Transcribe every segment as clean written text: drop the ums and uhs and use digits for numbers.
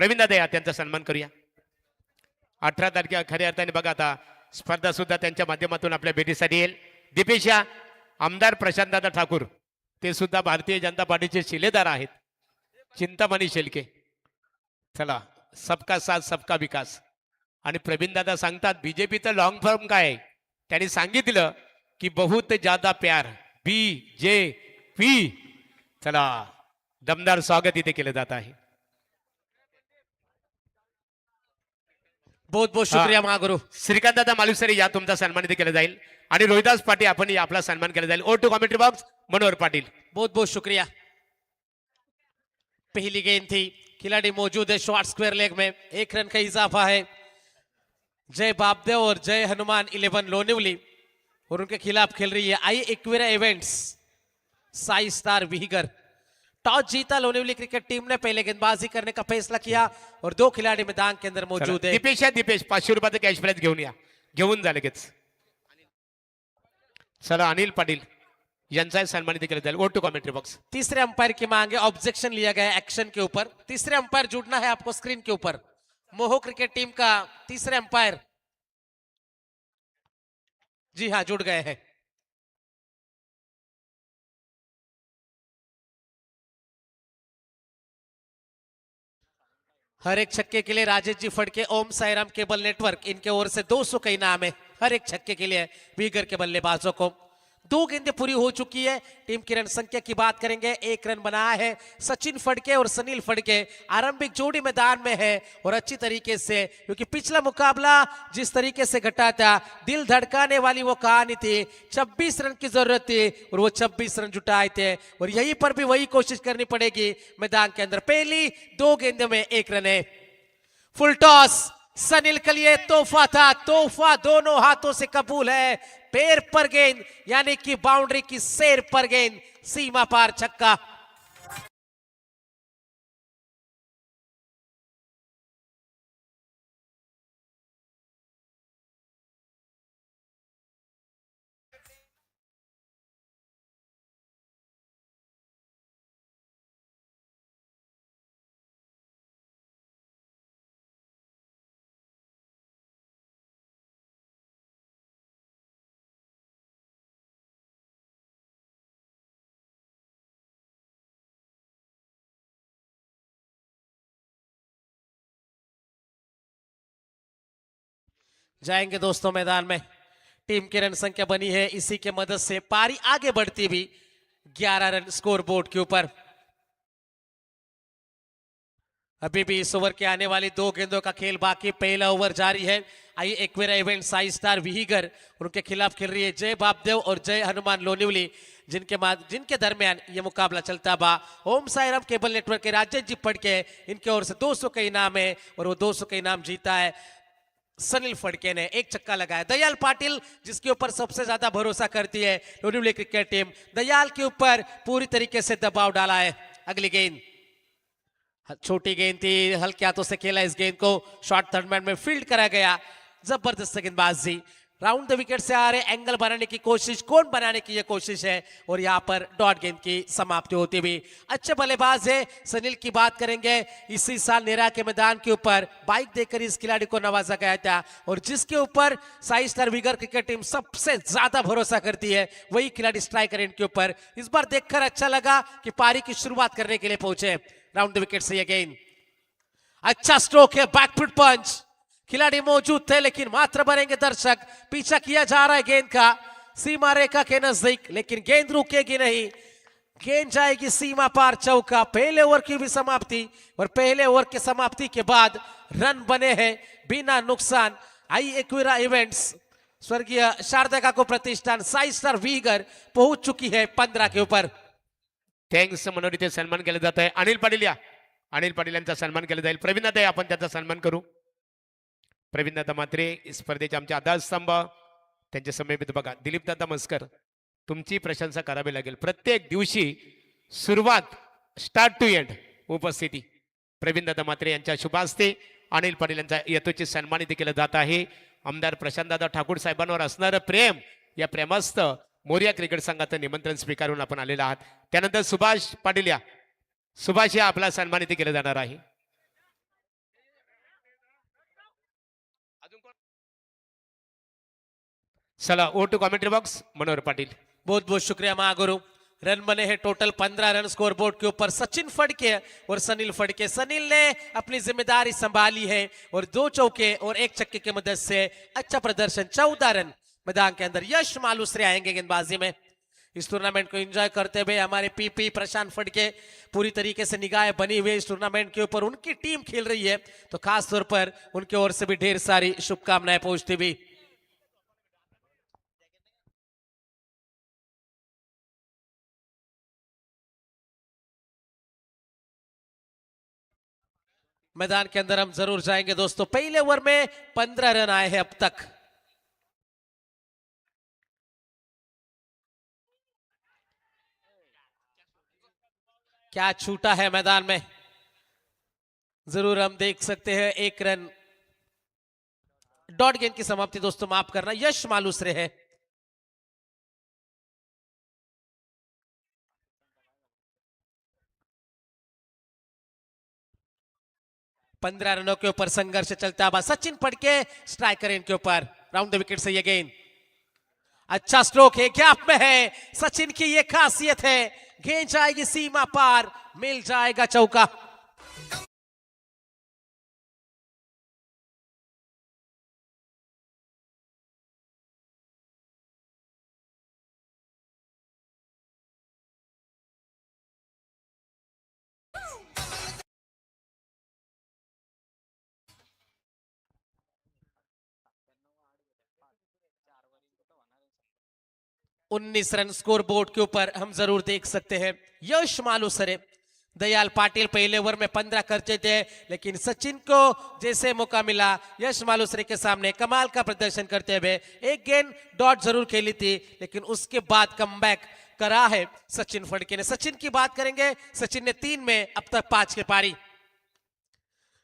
प्रवीण दादा या त्यांचा सन्मान करूया. 18 तारखेला खऱ्या अर्थाने बघा आता स्पर्धा सुद्धा त्यांच्या माध्यमातून आपल्या भेटीसाठी येईल. दीपेश या आमदार प्रशांतदादा ठाकूर ते सुद्धा भारतीय जनता पार्टीचे शिलेदार आहेत. चिंतामणी शेलके. चला सबका साथ सबका विकास. आणि प्रवीण दादा सांगतात बीजेपीचं लॉंग फॉर्म काय आहे. त्यांनी सांगितलं की बहुत ज्यादा प्यार BJP. चला दमदार स्वागत इथे केलं जात आहे. बहुत बहुत शुक्रिया महागुरु. श्रीकांत दादा मालुसरे या तुमचा सन्मान इथे केला जाईल. आणि रोहिदास पाटील आपण आपला सन्मान केला जाईल. Over to commentary box Manohar Patil. बहुत बहुत शुक्रिया. पहली गेंद थी, खिलाड़ी मौजूद है शॉर्ट स्क्वायर लेग में, 1 रन का इजाफा है. जय बापदेव और जय हनुमान 11 लोनिवली और उनके खिलाफ खेल रही है आई एक्वेरा इवेंट्स साई स्टार विहिगर. टॉस जीता लोनिवली क्रिकेट टीम ने, पहले गेंदबाजी करने का फैसला किया और 2 खिलाड़ी मैदान के अंदर मौजूद है. दीपेश या दीपेश 500 रुपयाचं कॅश प्राइज घेऊन या. घेऊन जा लगेच. चला अनिल पाटील यांचा सन्मानित केला जाईल. Over to commentary box. तीसरे अंपायर की मांग है, ऑब्जेक्शन लिया गया है एक्शन के ऊपर. तीसरे अंपायर जुड़ना है आपको स्क्रीन के ऊपर. मोहो क्रिकेट टीम का तीसरे अंपायर जी हाँ जुड़ गए हैं. हर एक छक्के के लिए राजेश जी फड़के, ओम साईराम केबल नेटवर्क, इनके ओर से 200 का इनाम है हर एक छक्के के लिए वीगर के बल्लेबाजों को. 2 गेंदें पूरी हो चुकी है. टीम की रन संख्या की बात करेंगे, 1 रन बनाया है सचिन फड़के और सनील फड़के. आरंभिक जोड़ी मैदान में है और अच्छी तरीके से, क्योंकि पिछला मुकाबला जिस तरीके से घटा था, दिल धड़काने वाली वो कहानी थी. 26 रन की जरूरत थी और वो 26 रन जुटाए थे. और यहीं पर भी वही कोशिश करनी पड़ेगी मैदान के अंदर. पहली 2 गेंदों में 1 रन है. फुल टॉस सनील के लिए तोहफा था, तोहफा दोनों हाथों से कबूल है. पैर पर गेंद यानी कि बाउंड्री की सैर पर गेंद, सीमा पार छक्का. जाएंगे दोस्तों मैदान में. टीम की रन संख्या बनी है, इसी के मदद से पारी आगे बढ़ती भी 11 रन स्कोर बोर्ड के ऊपर. अभी भी इस ओवर के आने वाली 2 गेंदों का खेल बाकी. पहला ओवर जारी है. आई एक्वेरा इवेंट साई स्टार विहिगर और उनके खिलाफ खेल रही है जय बापदेव और जय हनुमान लोनिवली, जिनके दरमियान ये मुकाबला चलता बा. ओम साईराम केबल नेटवर्क के राजेश जी फड़के, इनके ओर से 200 का इनाम है और वो 200 का इनाम जीता है सनील फड़के ने. 1 छक्का लगाया. दयाल पाटिल जिसके ऊपर सबसे ज्यादा भरोसा करती है लोनिवली क्रिकेट टीम, दयाल के ऊपर पूरी तरीके से दबाव डाला है. अगली गेंद छोटी गेंद थी, हल्के हाथों से खेला इस गेंद को. शॉर्ट थर्ड मैन में फील्ड करा गया. जबरदस्त गेंदबाजी. राउंड द विकेट से आ रहे एंगल बनाने की कोशिश, कौन बनाने की ये कोशिश है और यहाँ पर डॉट गेंद की समाप्ति होती हुई. अच्छे बल्लेबाज है सनील की बात करेंगे. इसी साल नेरा के मैदान के ऊपर बाइक देकर इस खिलाड़ी को नवाजा गया था और जिसके ऊपर Sai star vigour cricket team सबसे ज्यादा भरोसा करती है वही खिलाड़ी स्ट्राइकर इनके ऊपर. इस बार देखकर अच्छा लगा कि पारी की शुरुआत करने के लिए पहुंचे. राउंड द विकेट से ये गेंद, अच्छा स्ट्रोक है, बैकफुट पंच. खिलाड़ी मौजूद थे लेकिन मात्र भरेंगे दर्शक. पीछा किया जा रहा है गेंद का सीमा रेखा के नजदीक, लेकिन गेंद रुकेगी नहीं. गेंद जाएगी सीमा पार चौका. पहले ओवर की भी समाप्ति और पहले ओवर के समाप्ति के बाद रन बने हैं बिना नुकसान. आई एक्वेरा इवेंट्स स्वर्गीय शारदा काकू प्रतिष्ठान साई स्टार विहिगर पहुंच चुकी है 15 के ऊपर. थँक्स मनोहर. इथे सन्मान केला जात आहे. अनिल पाटील या. अनिल पाटील यांचा सन्मान केला जाईल. प्रवीण दादा आपण त्याचा सन्मान करू. प्रवीण दादा मात्रे स्पर्धेचे आमचे आधारस्तंभ, त्यांच्या समेत बघा दिलीप दादा मस्कर, तुमची प्रशंसा करावी लागेल. प्रत्येक दिवशी सुरुवात स्टार्ट टू एंड उपस्थिती प्रवीण दादा मात्रे यांच्या शुभ हस्ते अनिल पाटील यांचा यथोचित सन्मानित केलं जात आहे. आमदार प्रशांत दादा ठाकूर साहेबांवर असणारं प्रेम, या प्रेमस्त मोरिया क्रिकेट संघाचं निमंत्रण स्वीकारून आपण आलेला आहात. त्यानंतर सुभाष पाटील या. सुभाष या आपला सन्मानित केलं जाणार आहे. चला over to commentary box Manohar Patil. बहुत बहुत शुक्रिया महागुरु. रन बने हैं टोटल 15 रन स्कोर बोर्ड के ऊपर. सचिन फड़के और सनील फड़के. सनील ने अपनी जिम्मेदारी संभाली है और 2 चौके और 1 छक्के की मदद से अच्छा प्रदर्शन. 14 रन मैदान के अंदर. यश मालूसरे आएंगे गेंदबाजी में. इस टूर्नामेंट को एंजॉय करते हुए हमारे पीपी प्रशांत फड़के पूरी तरीके से निगाहें बनी हुई इस टूर्नामेंट के ऊपर. उनकी टीम खेल रही है तो खास तौर पर उनकी ओर से भी ढेर सारी शुभकामनाएं पहुंचती हुई. मैदान के अंदर हम जरूर जाएंगे दोस्तों. पहले ओवर में 15 रन आए हैं अब तक. क्या छूटा है मैदान में जरूर हम देख सकते हैं. 1 रन डॉट गेंद की समाप्ति दोस्तों. माफ करना, यश मालूसरे है. पंद्रह रनों के ऊपर संघर्ष चलता हुआ. सचिन फड़के स्ट्राइकर इनके ऊपर. राउंड द विकेट से ये गेंद. अच्छा स्ट्रोक है, गैप में है. सचिन की ये खासियत है. गेंद जाएगी सीमा पार, मिल जाएगा चौका. उन्नीस रन स्कोर बोर्ड के ऊपर हम जरूर देख सकते हैं. यश मालूसरे. दयाल पाटिल पहले ओवर में 15 करते थे लेकिन सचिन को जैसे मौका मिला यश मालूसरे के सामने कमाल का प्रदर्शन करते हुए 1 गेंद डॉट जरूर खेली थी लेकिन उसके बाद कमबैक करा है सचिन फड़के ने. सचिन की बात करेंगे. सचिन ने 3 में अब तक 5 के पारी.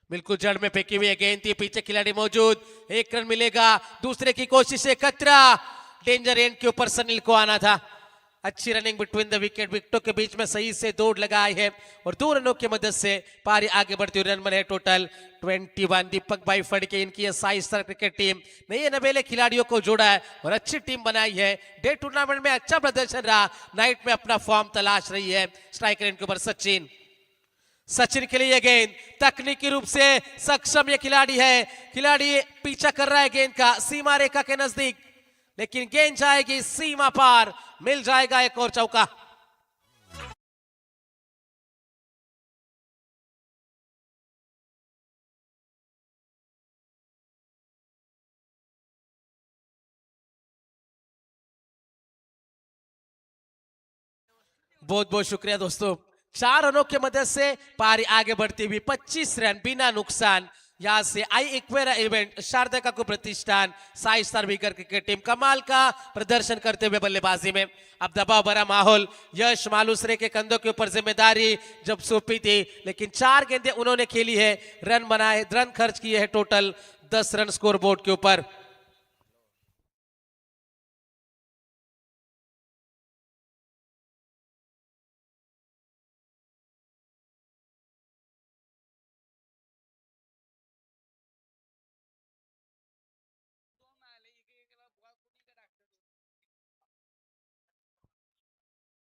बिल्कुल जड़ में फेंकी हुई गेंद थी. पीछे खिलाड़ी मौजूद. 1 रन मिलेगा. दूसरे की कोशिश है. खतरा. डेंजर एंड के ऊपर सनील को आना था. अच्छी रनिंग बिटवीन द विकेट. विकेटों के बीच में सही से दौड़ लगाई है और 2 रनों की मदद से पारी आगे बढ़ती हुई. रन बने टोटल 21. दीपक भाई फड़के इनकी ये 5 स्टार क्रिकेट टीम नए नवेले खिलाड़ियों को जोड़ा है और अच्छी टीम बनाई है. डे टूर्नामेंट में अच्छा प्रदर्शन रहा. नाइट में अपना फॉर्म तलाश रही है. स्ट्राइकर इनके ऊपर सचिन. सचिन के लिए गेंद. तकनीकी रूप से सक्षम ये खिलाड़ी है. खिलाड़ी पीछा कर रहा है गेंद का सीमा रेखा के नजदीक लेकिन गेंद जाएगी सीमा पार. मिल जाएगा एक और चौका. बहुत बहुत शुक्रिया दोस्तों. 4 रनों की मदद से पारी आगे बढ़ती हुई. 25 रन बिना नुकसान. यहां से आई इक्वेरा इवेंट शारदा को प्रतिष्ठान 5 स्टार विकेट क्रिकेट टीम कमाल का प्रदर्शन करते हुए बल्लेबाजी में. अब दबाव भरा माहौल. यश मालूसरे के कंधों के ऊपर जिम्मेदारी जब सौंपी थी लेकिन 4 गेंदें उन्होंने खेली है. रन बनाए, रन खर्च किए हैं. टोटल 10 रन स्कोर बोर्ड के ऊपर.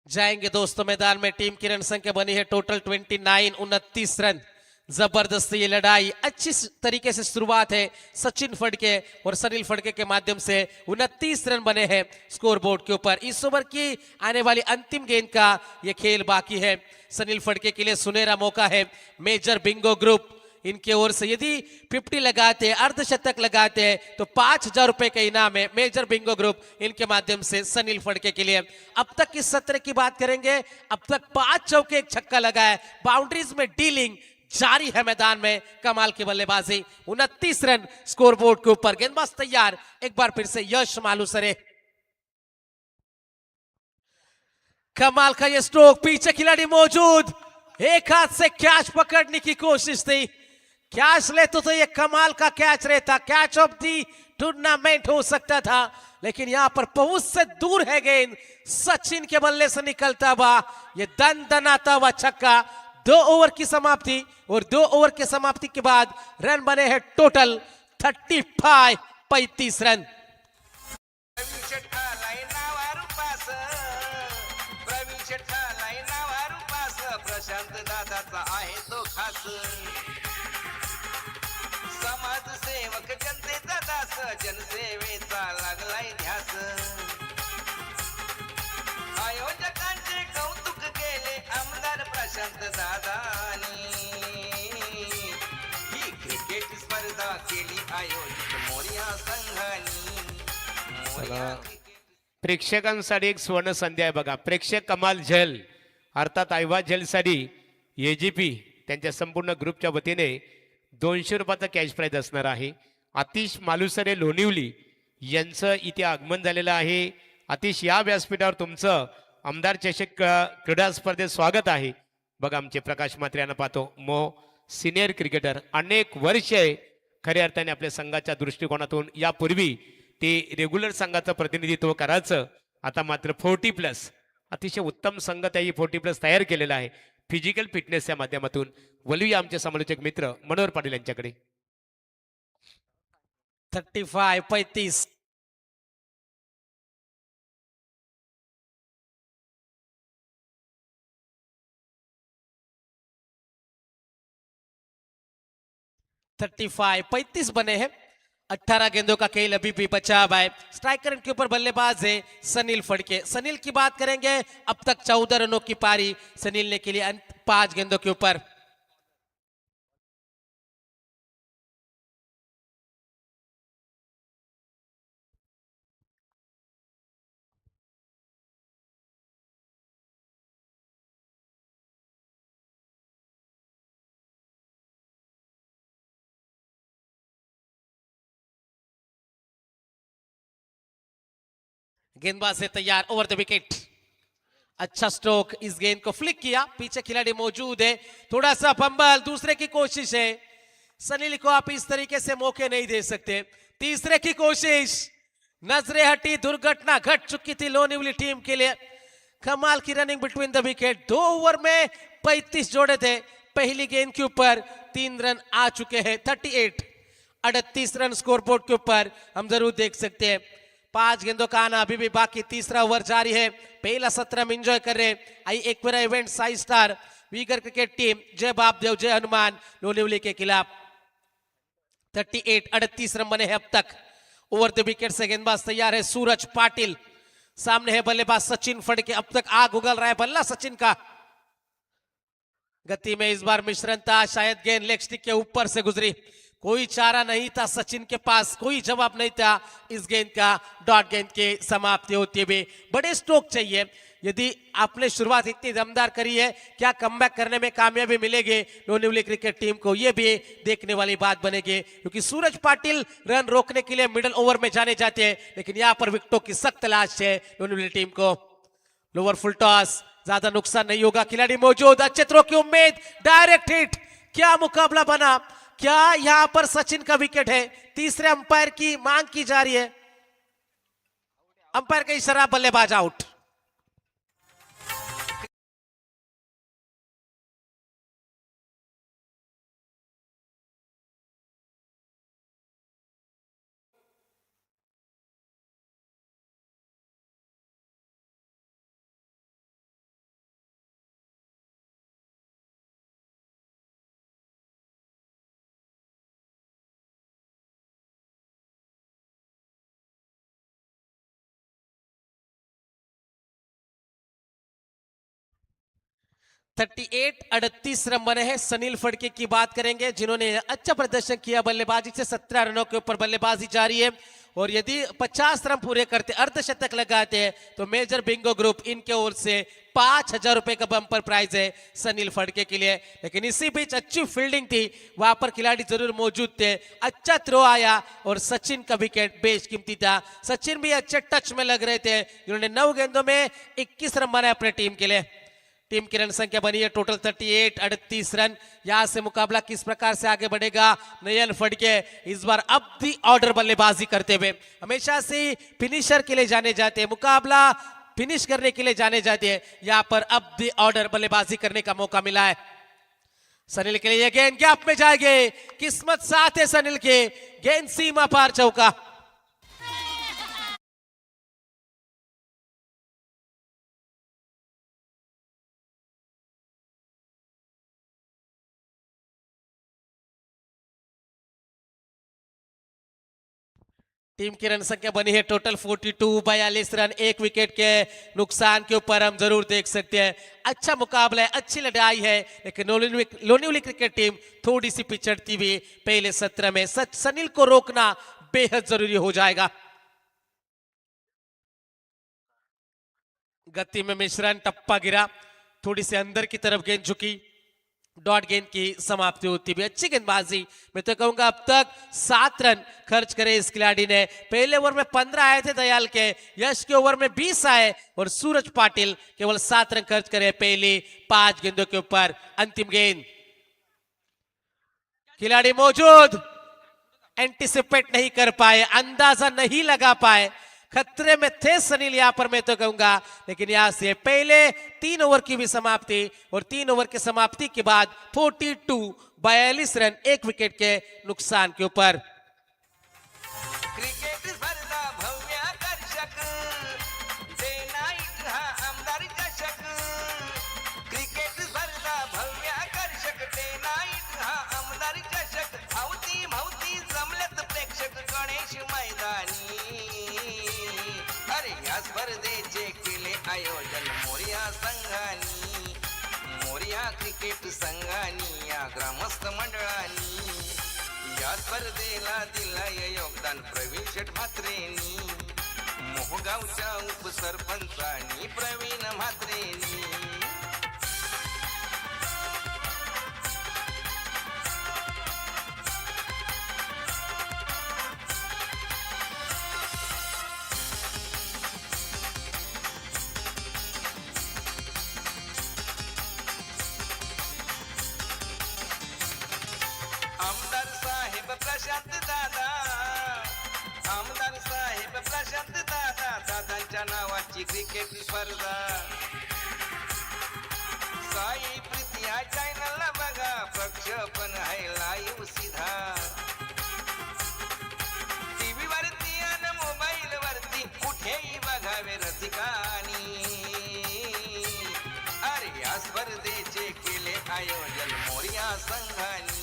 जाएंगे दोस्तों मैदान में. टीम की रन संख्या बनी है टोटल 29. 29 रन. जबरदस्त ये लड़ाई. अच्छी तरीके से शुरुआत है सचिन फड़के और सनील फड़के के माध्यम से. 29 रन बने हैं स्कोर बोर्ड के ऊपर. इस ओवर की आने वाली अंतिम गेंद का ये खेल बाकी है. सनील फड़के के लिए सुनहरा मौका है. मेजर बिंगो ग्रुप इनके ओर से यदि 50 लगाते हैं, अर्धशतक लगाते हैं तो 5,000 रुपए के इनाम है. मेजर बिंगो ग्रुप इनके माध्यम से सनील फड़के के लिए. अब तक इस सत्र की बात करेंगे. अब तक 5 चौके 1 छक्का लगा है. बाउंड्रीज में डीलिंग जारी है मैदान में. कमाल की बल्लेबाजी. 29 रन स्कोर बोर्ड के ऊपर. गेंदबाज तैयार. एक बार फिर से यश मालूसरे. कमाल का ये स्ट्रोक. पीछे खिलाड़ी मौजूद. एक हाथ से कैच पकड़ने की कोशिश थी. कैच लेते तो ये कमाल का कैच रहता. कैच ऑफ दी टूर्नामेंट हो सकता था लेकिन यहां पर पहुंच से दूर है गेंद. सचिन के बल्ले से निकलता हुआ ये दनदनाता हुआ छक्का. 2 ओवर की समाप्ति और 2 ओवर की समाप्ति के बाद रन बने हैं टोटल 35 रन। प्रवीण शेट्टा लाईनावर पास प्रवीण शेट्टा लाईनावर पास प्रशांत दादाचा आहे तो खास समाजसेवक जनतेचा दास जनसेवेचा लागलाय ध्यास आयोजकांचे कौतुक केले आमदार प्रशांत दादानी ही क्रिकेट स्पर्धा केली आयोजित मोर्या संघानी मोर्या प्रेक्षकांसाठी एक स्वर्ण संधी आहे बघा. प्रेक्षक कमाल झेल अर्थात आयवा झेलसाठी एजीपी त्यांच्या संपूर्ण ग्रुपच्या वतीने 200 रुपयाचा कॅश प्राइज असणार आहे. आतिश मालुसरे लोणिवली यांचं इथे आगमन झालेलं आहे. आतिश, या व्यासपीठावर तुमचं आमदार चषक क्रीडा स्पर्धेत स्वागत आहे. बघा आमचे प्रकाश म्हात्रे यांना पाहतो. सिनियर क्रिकेटर अनेक वर्षे खऱ्या अर्थाने आपल्या संघाच्या दृष्टिकोनातून यापूर्वी ते रेग्युलर संघाचं प्रतिनिधित्व करायचं. आता मात्र 40+ अतिशय उत्तम संघ त्याही 40+ तयार केलेला आहे फिजिकल फिटनेसच्या माध्यमातून. वलूया आमचे समालोचक मित्र मनोहर पाटील यांच्याकडे. 35 35 बने हैं. 18 गेंदों का खेल अभी भी बचा हुआ है. स्ट्राइकर के ऊपर बल्लेबाज है सनील फड़के. सनील की बात करेंगे. अब तक 14 रनों की पारी सनील ने के लिए 5 गेंदों के ऊपर. गेंदबाज से तैयार ओवर द विकेट. अच्छा स्ट्रोक. इस गेंद को फ्लिक किया. पीछे खिलाड़ी मौजूद है. थोड़ा सा फंबल. दूसरे की कोशिश है. सनील को आप इस तरीके से मौके नहीं दे सकते. तीसरे की कोशिश. नजरें हटी. दुर्घटना घट चुकी थी लोनिवली टीम के लिए. कमाल की running between the wicket. 2 over में 35 जोड़े थे. पहली गेंद के ऊपर 3 रन आ चुके हैं. 38 रन स्कोर बोर्ड के ऊपर हम जरूर देख सकते हैं. 5 गेंदों का आना अभी भी बाकी. तीसरा ओवर जारी है. पहला 17 हम एंजॉय कर रहे. आई एक्वेरा इवेंट साई स्टार वीगर क्रिकेट टीम जय बापदेव जय हनुमान लोनिवली के खिलाफ 38 रन बने हैं अब तक. ओवर द विकेट से गेंदबाज तैयार है सूरज पाटिल. सामने है बल्लेबाज सचिन फड़के. अब तक आग उगल रहा है बल्ला सचिन का. गति में इस बार मिश्रण था. शायद गेंद लेग स्टिक के ऊपर से गुजरी. कोई चारा नहीं था सचिन के पास. कोई जवाब नहीं था इस गेंद का. डॉट गेंद के समाप्ति होती हुई. बड़े स्ट्रोक चाहिए. यदि आपने शुरुआत इतनी दमदार करी है, क्या कमबैक करने में कामयाबी मिलेगी लोनिवली क्रिकेट टीम को, यह भी देखने वाली बात बनेगी. क्योंकि सूरज पाटिल रन रोकने के लिए मिडिल ओवर में जाने जाते हैं, लेकिन यहां पर विकेटों की सख्त तलाश है लोनिवली टीम को. लोअर फुल टॉस. ज्यादा नुकसान नहीं होगा. खिलाड़ी मौजूद. अच्छे थ्रो की उम्मीद. Direct hit. क्या मुकाबला बना. क्या यहां पर सचिन का विकेट है. तीसरे अंपायर की मांग की जा रही है. अंपायर का इशारा. बल्लेबाज आउट. थर्टी 38 रन बने हैं. सनील फड़के की बात करेंगे जिन्होंने अच्छा प्रदर्शन किया बल्लेबाजी से. 17 रनों के ऊपर बल्लेबाजी जारी है. और यदि 50 रन पूरे करते, अर्धशतक लगाते हैं, तो मेजर बिंगो ग्रुप इनके ओर से 5,000 रुपए का बम्पर प्राइज है सनील फड़के के लिए. लेकिन इसी बीच अच्छी फील्डिंग थी. वहां पर खिलाड़ी जरूर मौजूद थे. अच्छा थ्रो आया और सचिन का विकेट बेशकीमती था. सचिन भी अच्छे टच में लग रहे थे, जिन्होंने 9 गेंदों में 21 रन बनाए अपने टीम के लिए. टीम की रन संख्या बनी है टोटल 38 रन. यहां से मुकाबला किस प्रकार से आगे बढ़ेगा. नयन फड़के इस बार अब दी ऑर्डर बल्लेबाजी करते हुए. हमेशा से फिनिशर के लिए जाने जाते हैं, मुकाबला फिनिश करने के लिए जाने जाते हैं. यहां पर अब दी ऑर्डर बल्लेबाजी करने का मौका मिला है. सनील के लिए ये गेंद गैप में जाएगी, किस्मत साथ है सनील के, गेंद सीमा पार चौका। टीम की रन संख्या बनी है टोटल 42, 42 रन, एक विकेट के नुकसान के ऊपर हम जरूर देख सकते हैं। अच्छा मुकाबला है, अच्छी लड़ाई है, लेकिन लोनिवली क्रिकेट टीम थोड़ी सी पिछड़ती हुई पहले 17 में। सनील को रोकना बेहद जरूरी हो जाएगा। गति में मिश्रण, टप्पा गिरा, थोड़ी सी अंदर की तरफ गेंद झुकी, डॉट गेंद की समाप्ति होती भी। अच्छी गेंदबाजी, मैं तो कहूंगा अब तक 7 रन खर्च करे इस खिलाड़ी ने। पहले ओवर में 15 आए थे दयाल के, यश के ओवर में 20 आए और सूरज पाटिल केवल 7 रन खर्च करे पहली 5 गेंदों के ऊपर। अंतिम गेंद, खिलाड़ी मौजूद, एंटिसिपेट नहीं कर पाए, अंदाजा नहीं लगा पाए, खतरे में थे सनील यहां पर मैं तो कहूंगा, लेकिन यहां से पहले 3 ओवर की भी समाप्ति और 3 ओवर की समाप्ति के बाद 42, 42 रन, एक विकेट के नुकसान के ऊपर। क्रिकेट स्पर्धा भव्य आकर्षक, डे नाईट हा आमदार चषक. क्रिकेट स्पर्धा भव्य आकर्षक, डे नाईट हा आमदार चषक. अवती भवती जमलेत प्रेक्षक गणेश मैदानी. अरे या स्पर्धेचे केले आयोजन मोरया संघानी, मोरया क्रिकेट संघानी, या ग्रामस्थ मंडळानी. या स्पर्धेला दिलाय योगदान प्रवीण शेठ म्हात्रेंनी, मोहगावच्या उपसरपंचानी प्रवीण म्हात्रेंनी. आमदार साहेब प्रशांत दादा, आमदार साहेब प्रशांत दादा, दादांच्या नावाची क्रिकेट स्पर्धा. साई प्रीती या चॅनलला बघा, प्रक्षेपण आहे लाईव्ह सीधा. टीव्ही वरती आणि मोबाईल वरती कुठेही बघावे रसिकानी. अरे या स्पर्धेचे केले आयोजन मोरया संघानी,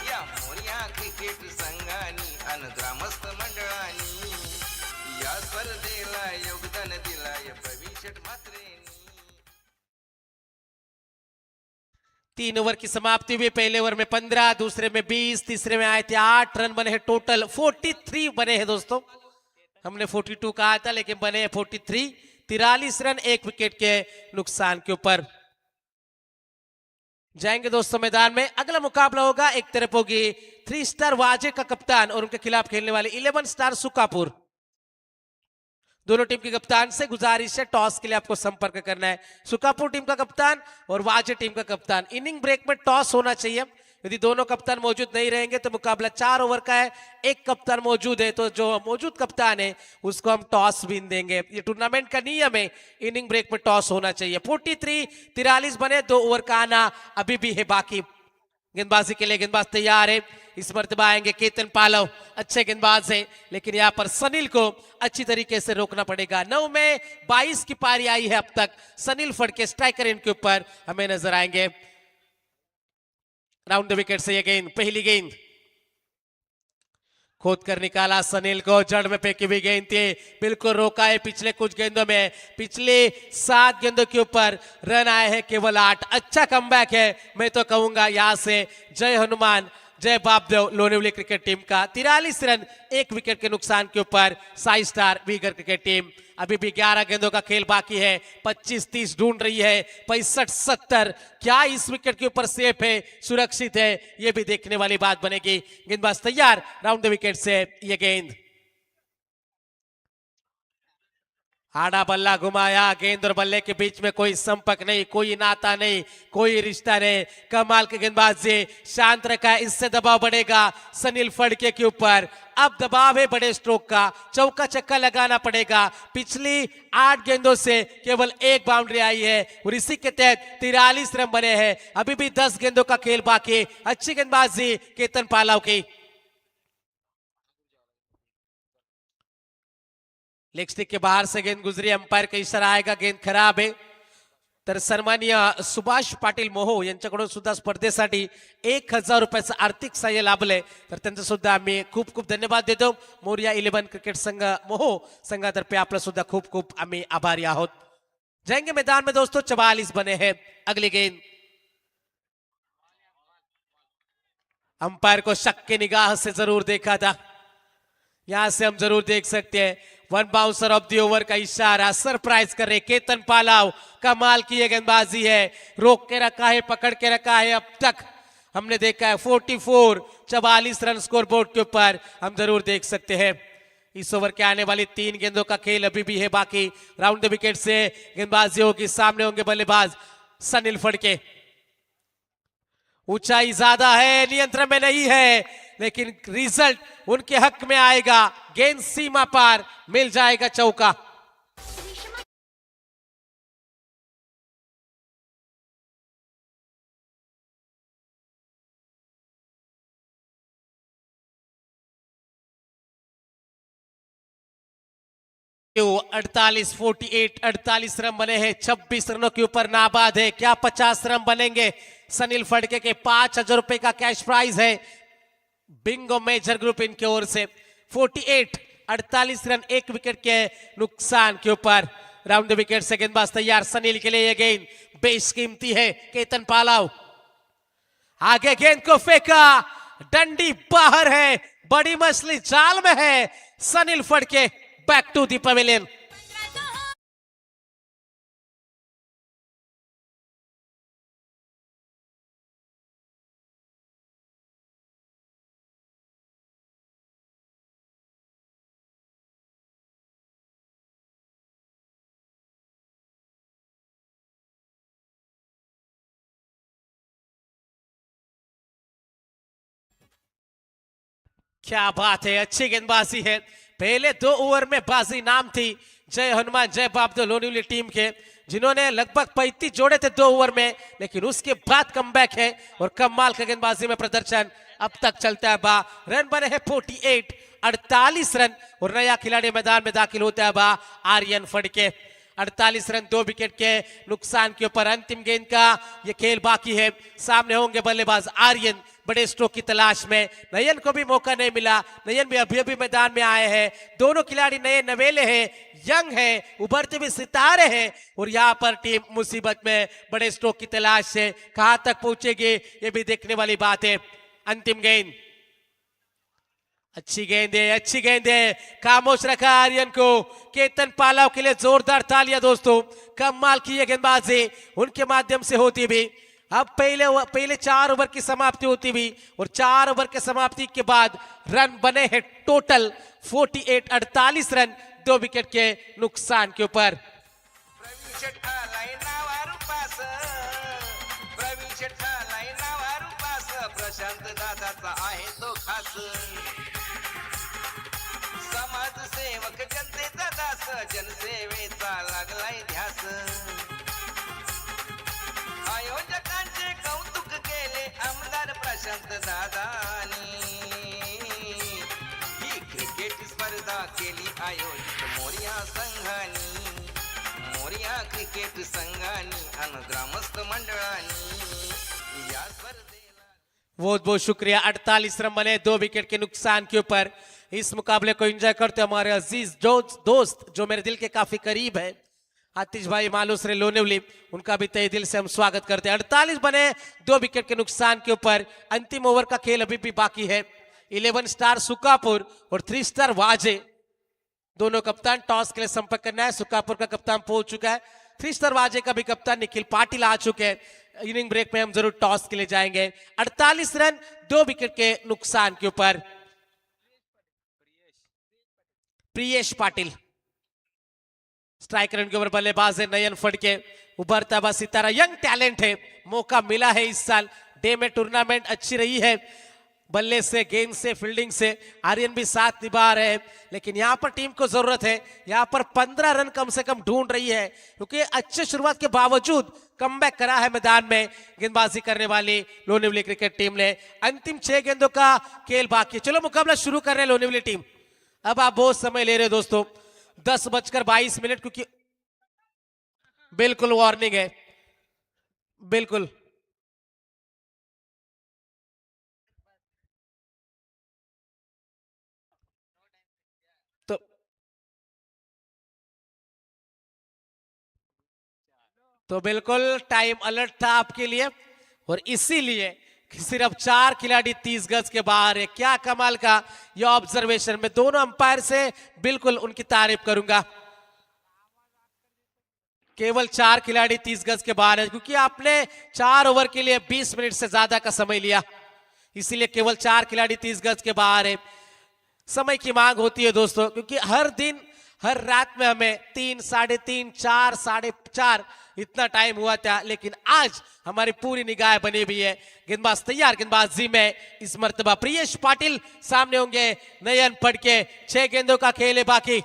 या मोरया क्रिकेट संघानी आणि ग्रामस्थ मंडळानी. या स्पर्धेला योगदान दिलाय प्रवीण शेठ म्हात्रेंनी. 3 ओवर की समाप्ति हुई, पहले ओवर में 15, दूसरे में 20, तीसरे में आए थे 8 रन बने हैं, टोटल 43 बने हैं दोस्तों। हमने 42 कहा था लेकिन बने हैं 43, 43 रन, एक विकेट के नुकसान के ऊपर। जाएंगे दोस्तों मैदान में, अगला मुकाबला होगा, एक तरफ होगी 3 स्टार वाजे का कप्तान और उनके खिलाफ खेलने वाले 11 स्टार सुकापुर। दोनों टीम के कप्तान से गुजारिश है टॉस के लिए आपको संपर्क करना है। सुकापुर टीम का कप्तान और वाजे टीम का कप्तान, इनिंग ब्रेक में टॉस होना चाहिए। यदि दोनों कप्तान मौजूद नहीं रहेंगे तो मुकाबला 4 ओवर का है, एक कप्तान मौजूद है तो जो मौजूद कप्तान है उसको हम टॉस बीन देंगे। ये टूर्नामेंट का नियम है, इनिंग ब्रेक में टॉस होना चाहिए। 43 बने, 2 ओवर का आना अभी भी है बाकी। गेंदबाजी के लिए गेंदबाज तैयार है, इस मर्तबा आएंगे केतन पालव, अच्छे गेंदबाज है लेकिन यहाँ पर सनील को अच्छी तरीके से रोकना पड़ेगा। 9 में 22 की पारी आई है अब तक, सनील फड़के स्ट्राइकर इनके ऊपर हमें नजर आएंगे। राउंड द विकेट से ये गेंद, पहली गेंद खोद कर निकाला सनील को, जड़ में फेंकी हुई गेंद थी, बिल्कुल रोका है। पिछले कुछ गेंदों में, पिछले 7 गेंदों के ऊपर रन आए हैं केवल 8। अच्छा कमबैक है, मैं तो कहूंगा यहां से जय हनुमान जय बापदेव लोनिवली क्रिकेट टीम का। 43 रन, एक विकेट के नुकसान के ऊपर साई स्टार वीगर क्रिकेट टीम। अभी भी 11 गेंदों का खेल बाकी है, 25-30 ढूंढ रही है, 65-70 क्या इस विकेट के ऊपर सेफ है, सुरक्षित है, यह भी देखने वाली बात बनेगी। गेंदबाज तैयार, राउंड द विकेट से ये गेंद आड़ा बल्ला घुमाया, गेंद और बल्ले के बीच में कोई संपर्क नहीं, कोई नाता नहीं, कोई रिश्ता नहीं। कमाल की गेंदबाजी, शांत रखा है, इससे दबाव बढ़ेगा सनील फड़के के ऊपर। अब दबाव है बड़े स्ट्रोक का, चौका छक्का लगाना पड़ेगा। पिछली 8 गेंदों से केवल 1 बाउंड्री आई है और इसी के तहत 43 रन बने हैं। अभी भी 10 गेंदों का खेल बाकी। अच्छी गेंदबाजी केतन पालाव की। लेग स्टिक के बाहर से गेंद गुजरी, अंपायर का इशारा आएगा, गेंद खराब आहे। तर सन्माननीय सुभाष पाटील मोहो यांच्याकडून सुद्धा स्पर्धेसाठी 1000 रुपयाचं आर्थिक सहाय्य लाभलंय, तर त्यांचं सुद्धा आम्ही खूप खूप धन्यवाद देतो। मोरिया 11 क्रिकेट संघ मोहो संघातर्फे आपलं सुद्धा खूप खूप आम्ही आभारी आहोत। जाएंगे मैदान में दोस्तों, 44 बने हैं। अगली गेंद अंपायर को शक की निगाह से जरूर देखा था, यहां से हम जरूर देख सकते हैं। 1 बाउंसर ऑफ द ओवर का इशारा, सरप्राइज कर रहे केतन पालाव। कमाल की ये गेंदबाजी है, रोक के रखा है, पकड़ के रखा है। अब तक हमने देखा है 44 रन स्कोर बोर्ड के ऊपर हम जरूर देख सकते हैं। इस ओवर के आने वाली 3 गेंदों का खेल अभी भी है बाकी। राउंड द विकेट से गेंदबाजी होगी, सामने होंगे बल्लेबाज सनील फड़के। ऊंचाई ज्यादा है, नियंत्रण में नहीं है, लेकिन रिजल्ट उनके हक में आएगा। गेंद सीमा पार, मिल जाएगा चौका। तो 48 रन बने हैं, 26 रनों के ऊपर नाबाद है। क्या 50 रन बनेंगे? सनील फड़के के 5000 रुपए का कैश प्राइज है बिंगो मेजर ग्रुप इनकी ओर से। 48 रन, 1 विकेट के नुकसान के ऊपर। राउंड द विकेट से गेंदबाज तैयार, सनील के लिए यह गेंद बेशकीमती है। केतन पालाव आगे गेंद को फेंका, डंडी बाहर है, बड़ी मछली जाल में है। Sunil Phadke back to the pavilion. क्या बात है, अच्छी गेंदबाजी है। पहले 2 ओवर में बाजी नाम थी जय हनुमान जय बाबदो लोनिवली टीम के, जिन्होंने लगभग 35 जोड़े थे 2 ओवर में, लेकिन उसके बाद कमबैक है और कमाल का गेंदबाजी में प्रदर्शन अब तक चलता है बा। रन बने हैं 48 रन और नया खिलाड़ी मैदान में दाखिल होता है बा आर्यन फड़के। 48 रन, 2 विकेट के नुकसान के ऊपर। अंतिम गेंद का ये खेल बाकी है, सामने होंगे बल्लेबाज आर्यन बड़े स्ट्रोक की तलाश में। नयन को भी मौका नहीं मिला, नयन भी अभी मैदान में आए हैं। दोनों खिलाड़ी नए नवेले हैं, यंग हैं, उभरते हुए सितारे हैं और यहाँ पर टीम मुसीबत में, बड़े स्ट्रोक की तलाश से कहां तक पहुंचेगी ये भी देखने वाली बात है। अंतिम गेंद, अच्छी गेंद है, अच्छी गेंद है, खामोश रखा आर्यन को। केतन पालाव के लिए जोरदार तालियां दोस्तों, कमाल की ये गेंदबाजी उनके माध्यम से होती भी। अब पहले 4 ओवर की समाप्ति होती हुई और 4 ओवर के समाप्ति के बाद रन बने हैं टोटल 48 रन, 2 विकेट के नुकसान के ऊपर। प्रवीण शेठ आलाय नावारू पास, प्रवीण शेठ आलाय नावारू पास, प्रशांत दादाचा आहे तो खास। समाजसेवक जनतेचा दास, जनसेवेचा लागलाय ध्यास। आयोजकांचे कौतुक केले आमदार प्रशांत दादानी। ही क्रिकेट स्पर्धा केली आयोजित मोरिया संघानी, मोरिया क्रिकेट संघानी आणि ग्रामस्थ मंडळानी या स्पर्धेला। बहुत बहुत शुक्रिया। 48 रन बने, 2 विकेट के नुकसान के ऊपर। इस मुकाबले को एंजॉय करते हमारे अजीज दोस्त जो मेरे दिल के काफी करीब है, आतिश भाई मालूसरे लोनिवली, उनका भी तहे दिल से हम स्वागत करते हैं। 48 बने, 2 विकेट के नुकसान के ऊपर। अंतिम ओवर का खेल अभी भी बाकी है। 11 स्टार सुकापुर और 3 स्टार वाजे, दोनों कप्तान टॉस के लिए संपर्क करना है। सुकापुर का कप्तान पहुंच चुका है, 3 स्टार वाजे का भी कप्तान निखिल पाटिल आ चुके हैं। इनिंग ब्रेक में हम जरूर टॉस के लिए जाएंगे। 48 रन, 2 विकेट के नुकसान के ऊपर। प्रियेश पाटिल स्ट्राइकर उनके ऊपर बल्लेबाज है नयन फड़के, उभरता हुआ सितारा, यंग टैलेंट है, मौका मिला है इस साल। डे में टूर्नामेंट अच्छी रही है, बल्ले से, गेंद से, फील्डिंग से आर्यन भी साथ निभा रहे हैं, लेकिन यहां पर टीम को जरूरत है, यहां पर 15 रन कम से कम ढूंढ रही है, क्योंकि अच्छे शुरुआत के बावजूद कमबैक करा है मैदान में गेंदबाजी करने वाली लोनिवली क्रिकेट टीम ने। अंतिम 6 गेंदों का खेल बाकी, चलो मुकाबला शुरू कर रहे हैं लोनिवली टीम। अब आप बहुत समय ले रहे हो दोस्तों, 10:22, क्योंकि बिल्कुल वार्निंग है, बिल्कुल। तो बिल्कुल टाइम अलर्ट था आपके लिए, और इसीलिए कि सिर्फ 4 खिलाड़ी 30 गज के बाहर है। क्या कमाल का यह ऑब्जर्वेशन, मैं दोनों अंपायर से बिल्कुल उनकी तारीफ करूंगा। केवल 4 खिलाड़ी 30 गज के बाहर है, क्योंकि आपने 4 ओवर के लिए 20 मिनट से ज्यादा का समय लिया, इसीलिए केवल 4 खिलाड़ी 30 गज के बाहर है। समय की मांग होती है दोस्तों, क्योंकि हर दिन हर रात में हमें 3, 3.5, 4, 4.5 इतना टाइम हुआ था, लेकिन आज हमारी पूरी निगाह बनी हुई है। गेंदबाज तैयार, गेंदबाजी में इस मर्तबा प्रियेश पाटिल सामने होंगे, नयन फड़के। 6 गेंदों का खेल है बाकी,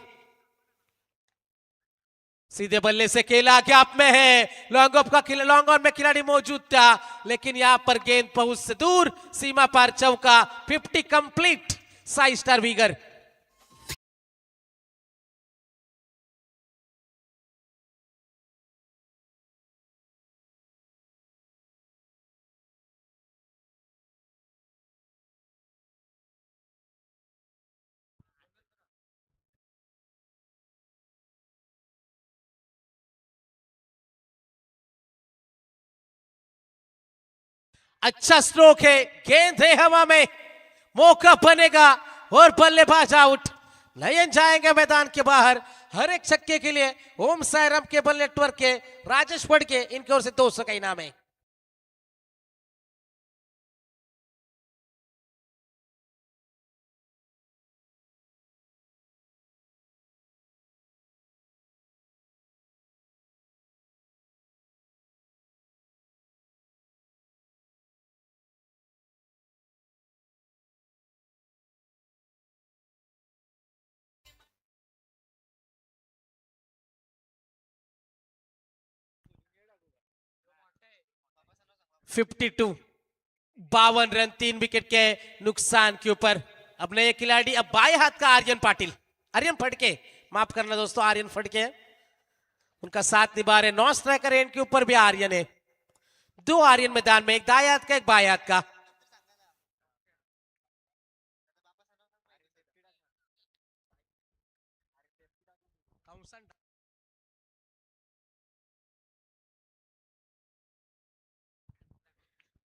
सीधे बल्ले से खेला, गैप में है, लॉन्ग ऑफ का खिला, लॉन्ग ऑन में खिलाड़ी मौजूद था, लेकिन यहां पर गेंद पहुंच से दूर, सीमा पार चौका। 50 कंप्लीट, 5 स्टार वीगर। अच्छा स्ट्रोक है, गेंद है हवा में, मौका बनेगा और बल्लेबाज आउट। नयन जाएंगे मैदान के बाहर। हर एक छक्के के लिए ओम साईराम केबल नेटवर्क के राजेश फड़के, इनकी ओर से 200 का इनाम है। $52, 52 रन, 3 विकेट के नुकसान के ऊपर। अब नए खिलाड़ी, अब बाएं हाथ का आर्यन पाटिल, आर्यन फड़के, माफ करना दोस्तों, आर्यन फड़के उनका साथ निभा रहे। 9 स्ट्राइकर एंड के ऊपर भी आर्यन है, 2 आर्यन मैदान में, एक दाएं हाथ का, एक बाएं हाथ का।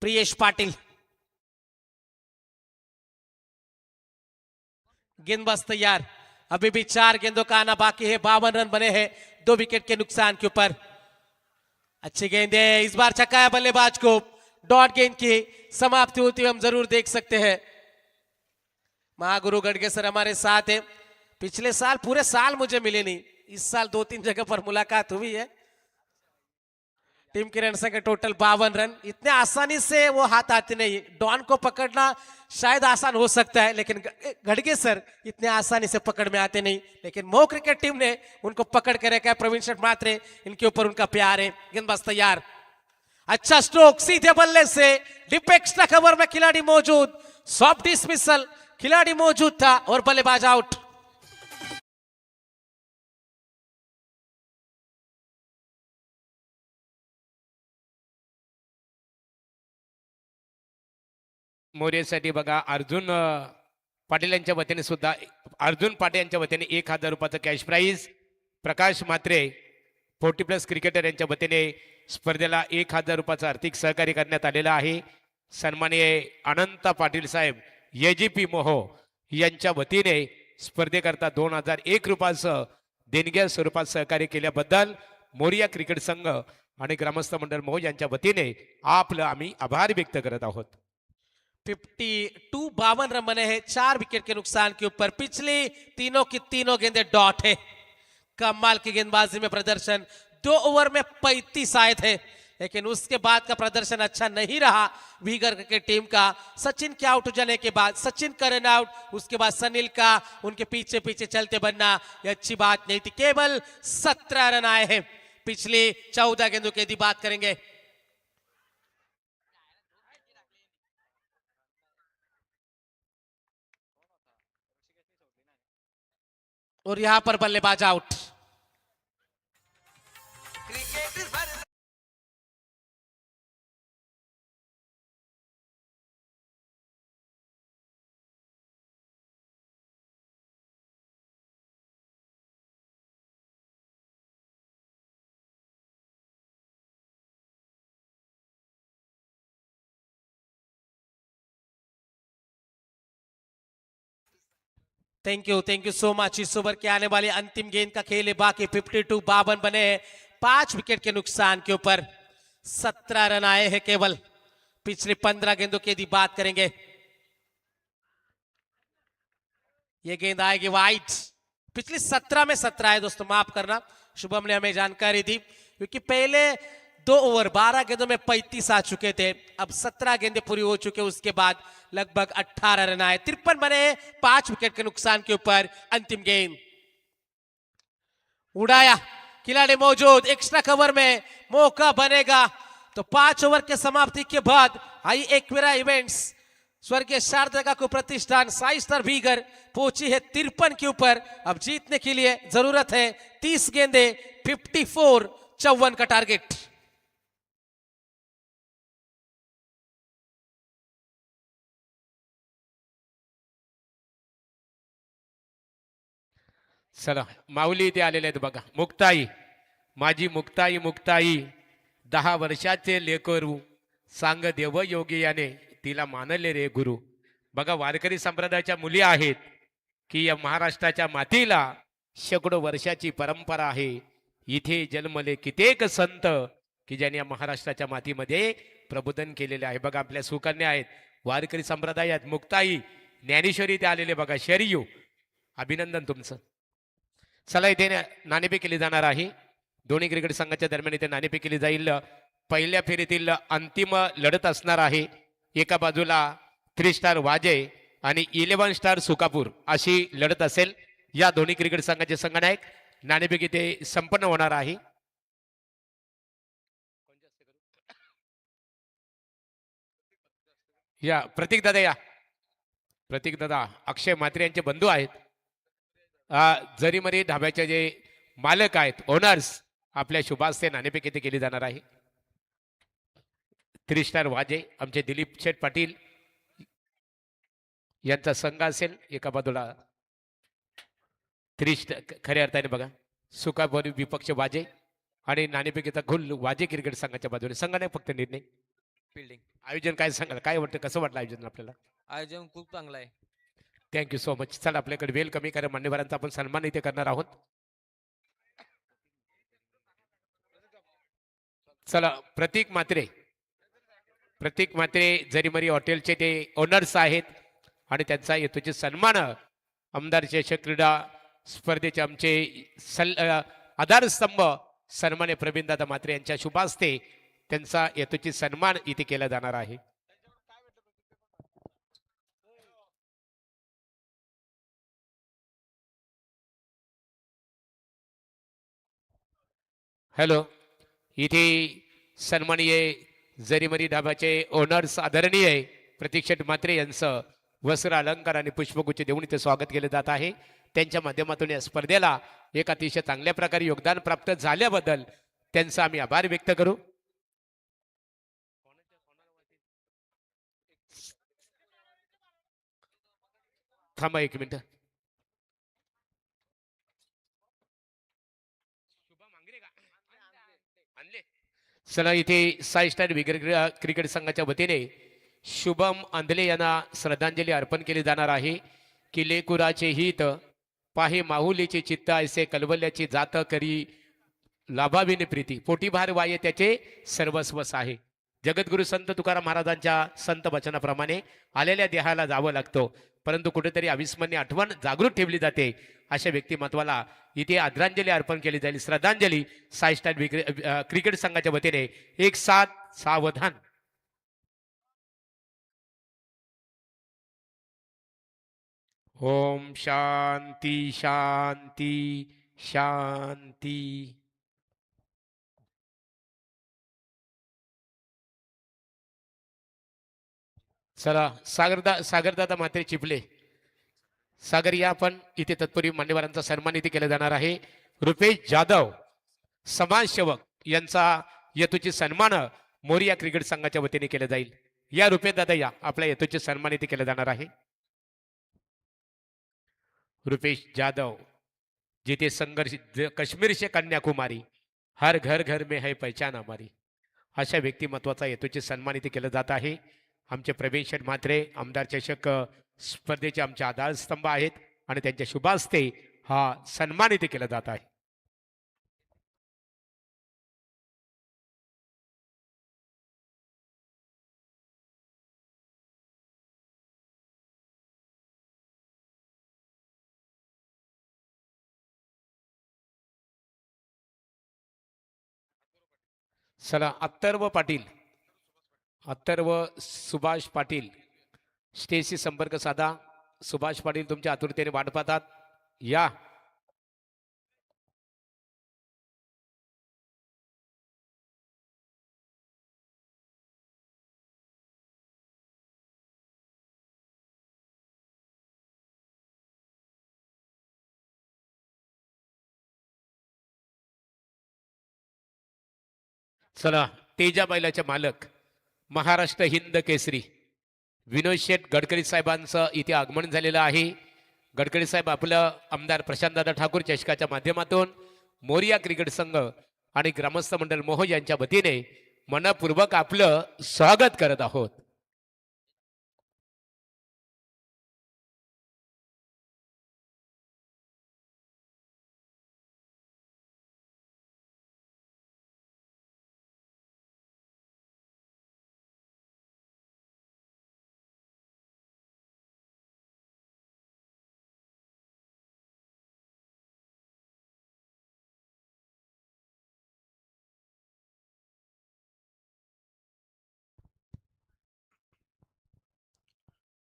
प्रियेश पाटिल, गेंदबाज तैयार, अभी भी 4 गेंदों का आना बाकी है, 52 रन बने हैं 2 विकेट के नुकसान के ऊपर। अच्छी गेंद है, इस बार छक्का है बल्लेबाज को। डॉट गेंद की समाप्ति होती हुई हम जरूर देख सकते हैं। महागुरु गढ़गे सर हमारे साथ है, पिछले साल पूरे साल मुझे मिले नहीं, इस साल 2-3 जगह पर मुलाकात हुई है। टीम के रन संख्या टोटल 52 रन, इतने आसानी से वो हाथ आते नहीं। डॉन को पकड़ना शायद आसान हो सकता है, लेकिन गढ़गे सर इतने आसानी से पकड़ में आते नहीं, लेकिन मो क्रिकेट टीम ने उनको पकड़ के रखा है। प्रवीण शेठ मात्रे, इनके ऊपर उनका प्यार है। गेंदबाज तैयार, अच्छा स्ट्रोक, सीधे बल्ले से, डिप एक्स्ट्रा कवर में खिलाड़ी मौजूद, सॉफ्ट डिसमिसल, खिलाड़ी मौजूद था और बल्लेबाज आउट। मोर्यासाठी बघा अर्जुन पाटील यांच्या वतीने सुद्धा, अर्जुन पाटील यांच्या वतीने 1000 रुपयाचं कॅश प्राइज, प्रकाश मात्रे 40+ क्रिकेटर यांच्या वतीने स्पर्धेला 1000 रुपयाचं आर्थिक सहकार्य करण्यात आलेलं आहे। सन्माननीय अनंत पाटील साहेब एजीपी मोहो यांच्या वतीने स्पर्धेकरता 2001 रुपयाचं देणग्या स्वरूपात सहकार्य केल्याबद्दल मोरिया क्रिकेट संघ आणि ग्रामस्थ मंडळ मोहो यांच्या वतीने आपलं आम्ही आभार व्यक्त करत आहोत। 52, 52 रन बने हैं 4 विकेट के नुकसान के ऊपर। पिछली तीनों की तीनों गेंदें डॉट है, कमाल की गेंदबाजी में प्रदर्शन, 2 ओवर में 35 आए थे, लेकिन उसके बाद का प्रदर्शन अच्छा नहीं रहा विहिगर क्रिकेट टीम का। सचिन के आउट हो जाने के बाद, सचिन का रन आउट, उसके बाद सनील का उनके पीछे पीछे चलते बनना, ये अच्छी बात नहीं थी। केवल 17 रन आए हैं पिछले 14 गेंदों की यदि बात करेंगे। और यहां पर बल्लेबाज आउट। क्रिकेट भर थैंक यू सो मच। इस ओवर के आने वाली अंतिम गेंद का खेल है बाकी, 52 52 बने हैं 5 विकेट के नुकसान के ऊपर। 17 रन आए हैं केवल पिछले 15 गेंदों की यदि बात करेंगे। ये गेंद आएगी वाइड। पिछले 17 में 17 है दोस्तों, माफ करना, शुभम ने हमें जानकारी दी, क्योंकि पहले 2 ओवर 12 गेंदों में 35 आ चुके थे, अब 17 गेंदें पूरी हो चुके, उसके बाद लगभग 18 रन आए। 53 बने 5 विकेट के नुकसान के ऊपर। अंतिम गेंद उड़ाया, खिलाड़ी मौजूद, एक्स्ट्रा कवर में मौका बनेगा तो 5 ओवर के समाप्ति के बाद आई एक्वेरा इवेंट्स स्वर्गीय शारदा को प्रतिष्ठान साई स्टार विहिगर पहुंची है 53 के ऊपर। अब जीतने के लिए जरूरत है 30 गेंदे, 54 54 का टारगेट। चला माऊली इथे आलेले आहेत बघा, मुक्ताई, माझी मुक्ताई, मुक्ताई 10 वर्षाचे लेकरू, सांग देव योगी याने तिला मानले रे गुरु. बघा वारकरी संप्रदायाच्या मुली आहेत की या महाराष्ट्राच्या मातीला शेकडो वर्षाची परंपरा आहे. इथे जन्मले कित्येक संत की ज्यांनी या महाराष्ट्राच्या मातीमध्ये प्रबोधन केलेले आहे. बघा आपल्या सुकन्या आहेत, वारकरी संप्रदायात मुक्ताई, ज्ञानेश्वरी ते आलेले बघा. शरियू, अभिनंदन तुमचं. चला इथे नाणेफेक केली जाणार आहे. दोन्ही क्रिकेट संघाच्या दरम्यान इथे नाणेफेक केली जाईल. पहिल्या फेरीतील अंतिम लढत असणार आहे. एका बाजूला 3 स्टार वाजय आणि 11 स्टार सुकापूर अशी लढत असेल. या दोन्ही क्रिकेट संघाचे संघनायक नाणेफेक इथे संपन्न होणार आहे. या प्रतीक दादा, या प्रतीक दादा अक्षय म्हात्रे यांचे बंधू आहेत. जरीमरी ढाब्याचे जे मालक आहेत, ओनर्स, आपल्या शुभास्ते नाणेफेक इथे केली जाणार आहे. 3 स्टार वाजे आमचे दिलीप शेठ पाटील यांचा संघ असेल. एका बाजूला 3 स्टार खऱ्या अर्थाने बघा सुकाभरी विपक्ष वाजे आणि नाणेफेकीचा घोल वाजे क्रिकेट संघाच्या बाजूने. संघ नाही फक्त निर्णय. फिल्डिंग आयोजन काय सांगाल, काय वाटतं, कसं वाटलं आयोजन आपल्याला? आयोजन खूप चांगलं आहे. Thank you so much. चला आपल्याकडे वेळ कमी करा, मान्यवरांचा आपण सन्मान इथे करणार आहोत. चला प्रतीक म्हात्रे, प्रतीक म्हात्रे जरीमरी हॉटेलचे ते ओनर्स आहेत आणि त्यांचा येतोचे सन्मान आमदार चषक क्रीडा स्पर्धेचे आमचे आधारस्तंभ सन्मान्य प्रवीणदादा म्हात्रे यांच्या शुभास्ते त्यांचा येतोचे सन्मान इथे केला जाणार आहे. हॅलो, इथे सन्माननीय जरीमरी ढाब्याचे ओनर्स आदरणीय प्रतीक शेठ म्हात्रे यांचं वस्त्र अलंकार आणि पुष्पगुच्छ देऊन इथे स्वागत केले जात आहे. त्यांच्या माध्यमातून या स्पर्धेला एक अतिशय चांगल्या प्रकारे योगदान प्राप्त झाल्याबद्दल त्यांचा आम्ही आभार व्यक्त करू. थांबा 1 मिनिट. चला इथे साई स्टार क्रिकेट संघाच्या वतीने शुभम आंधले यांना श्रद्धांजली अर्पण केली जाणार आहे. की लेकुराचे हित पाहे माहुलीचे चित्त ऐसे कलवल्याची जात करी लाभाविन प्रीती पोटी भार वाये त्याचे सर्वस्वस आहे. जगद्गुरु संत तुकाराम महाराजांच्या संत वचनाप्रमाणे आलेल्या देहाला जावं लागतं, परंतु कुठेतरी अविस्मरणीय आठवण जागृत ठेवली जाते. अशा व्यक्तिमत्वाला इथे आदरांजली अर्पण केली जाईल. श्रद्धांजली साई स्टार क्रिकेट संघाच्या वतीने एक साथ सावधान. ओम शांती शांती शांती. चला सागरदादा मात्रे चिपले, सागर या आपण इथे तत्पूर्वी मान्यवरांचा सन्मान इथे केला जाणार आहे. रुपेश जाधव समाजसेवक यांचा येतूचे सन्मान मोरिया क्रिकेट संघाच्या वतीने केले जाईल. या रुपेश दादा या आपल्या येतूचे सन्मान इथे केले जाणार आहे. रुपेश जाधव जिथे संघर्ष काश्मीर से कन्याकुमारी हर घर घर में है पहचान हमारी, अशा व्यक्तिमत्वाचा येतूचे सन्मान इथे केलं जात आहे. आमचे प्रवीण शेठ म्हात्रे आमदार चषक स्पर्धेचे आमचे आधारस्तंभ आहेत आणि त्यांच्या शुभ हस्ते हा सन्मान इथे केला जात आहे. चला अत्तर्व सुभाष पाटील स्टेजशी संपर्क साधा. सुभाष पाटील तुमच्या आतुरतेने वाट पाहतात. या चला तेजा बैलाचे मालक महाराष्ट्र हिंद केसरी विनोद शेठ गडकरी साहेबांचं इथे आगमन झालेलं आहे. गडकरी साहेब आपलं आमदार प्रशांतदादा ठाकूर चषकाच्या माध्यमातून मोरिया क्रिकेट संघ आणि ग्रामस्थ मंडळ मोह यांच्या वतीने मनपूर्वक आपलं स्वागत करत आहोत.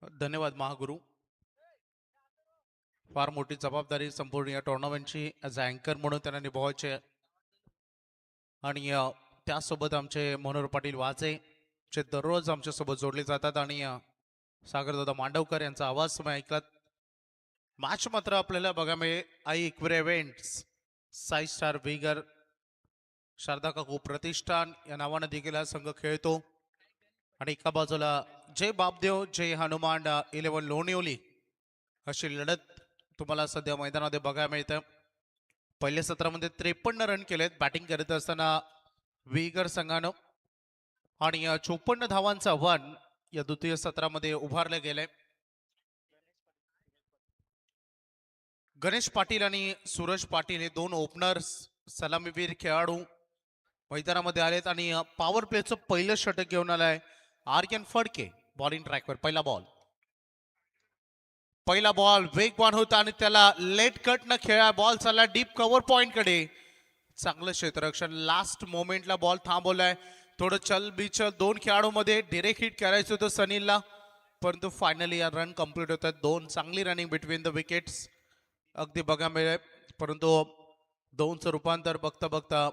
धन्यवाद महागुरु. फार मोठी जबाबदारी संपूर्ण या टुर्नामेंटची ॲज अँकर म्हणून त्यांना निभावायची आहे. आणि त्यासोबत आमचे मनोहर पाटील वाजे जे दररोज आमच्यासोबत जोडले जातात आणि सागरदादा मांडवकर यांचा आवाज तुम्ही ऐकलात. मॅच मात्र आपल्याला बघा मिळेल आई इक्विर इव्हेंट्स साई स्टार विगर शारदा काकू प्रतिष्ठान या नावाने देखील हा संघ खेळतो. आणि एका बाजूला जय बापदेव जय हनुमान 11 लोणिवली अशी लढत तुम्हाला सध्या मैदानामध्ये बघायला मिळतं. पहिल्या सत्रामध्ये 53 रन केलेत बॅटिंग करत असताना विगर संघानं आणि 54 धावांचं आव्हान या द्वितीय सत्रामध्ये उभारलं गेलंय. गणेश पाटील आणि सूरज पाटील हे दोन ओपनर्स सलामीवीर खेळाडू मैदानामध्ये आलेत आणि पॉवर प्लेचं पहिलं षटक घेऊन आलाय आर्यन फडके. बॉलिंग ट्रॅकवर पहिला बॉल वेगवान होता आणि त्याला लेट कट न खेळा बॉल चालला डीप कव्हर पॉइंट कडे. चांगलं क्षेत्ररक्षण लास्ट मोमेंटला बॉल थांबवलाय. थोडं चल बिचल दोन खेळाडूमध्ये डिरेक्ट हिट करायचं होतं सनीलला, परंतु फायनली या रन कंप्लीट होतात. दोन चांगली रनिंग बिटवीन द विकेट्स अगदी बघा मिळेल, परंतु दोनचं रूपांतर बघता बघता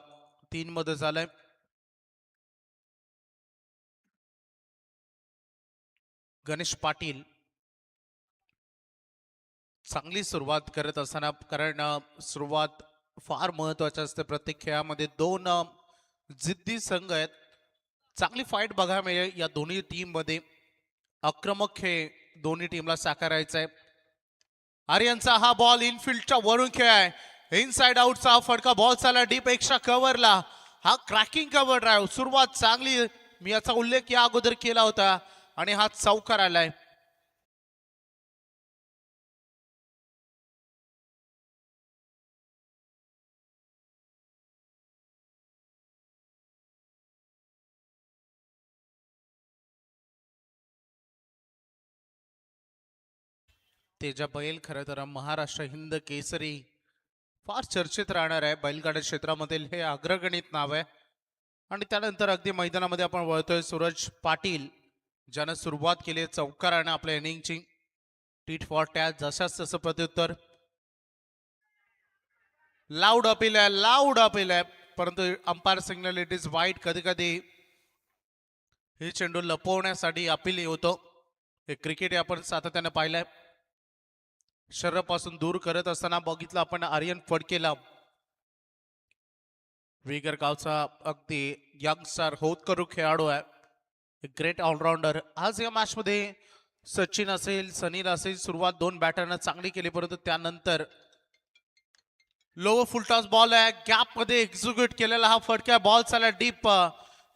3 मध्ये झालंय. गणेश पाटील चांगली सुरुवात करत असताना, कारण सुरुवात फार महत्वाची असते प्रत्येक खेळामध्ये. दोन जिद्दी संघ आहेत. चांगली फाईट बघायला मिळेल या दोन्ही टीम मध्ये. आक्रमक खेळ दोन्ही टीमला साकारायचा आहे. आर्यनचा हा बॉल इनफिल्डच्या वरून खेळ आहे. इनसाइड आउटचा हा फटका बॉल चालला डीप एक्स्ट्रा कव्हरला. हा क्रॅकिंग कव्हर ड्राईव्ह सुरुवात चांगली, मी याचा उल्लेख या अगोदर केला होता आणि हा चौकार आलाय. तेजा बैल खरं तर महाराष्ट्र हिंद केसरी फार चर्चेत राहणार आहे. बैलगाड्या क्षेत्रामधील हे अग्रगणित नाव आहे. आणि त्यानंतर अगदी मैदानामध्ये आपण वळतोय सूरज पाटील, ज्यानं सुरुवात केली आहे चौकारानं आपल्या इनिंगची. टीट फॉर टॅच, जशाच तसं प्रत्युत्तर. लाऊड अपील आहे, परंतु अंपायर सिग्नल इट इज वाईट. कधी कधी हे चेंडू लपवण्यासाठी अपील होतो. हे क्रिकेट आपण सातत्याने पाहिलंय. शरीरापासून दूर करत असताना बघितलं आपण आर्यन फडकेला, वेगर गावचा अगदी यंगस्टर होतकरू खेळाडू आहे, एक ग्रेट ऑलराऊंडर. आज या मॅच मध्ये सचिन असेल, सनील असेल, सुरुवात दोन बॅटरनं चांगली केली, परंतु त्यानंतर लोवर फुलटॉस बॉल आहे, गॅप मध्ये एक्झिक्यूट केलेला हा फटका बॉल चालला डीप,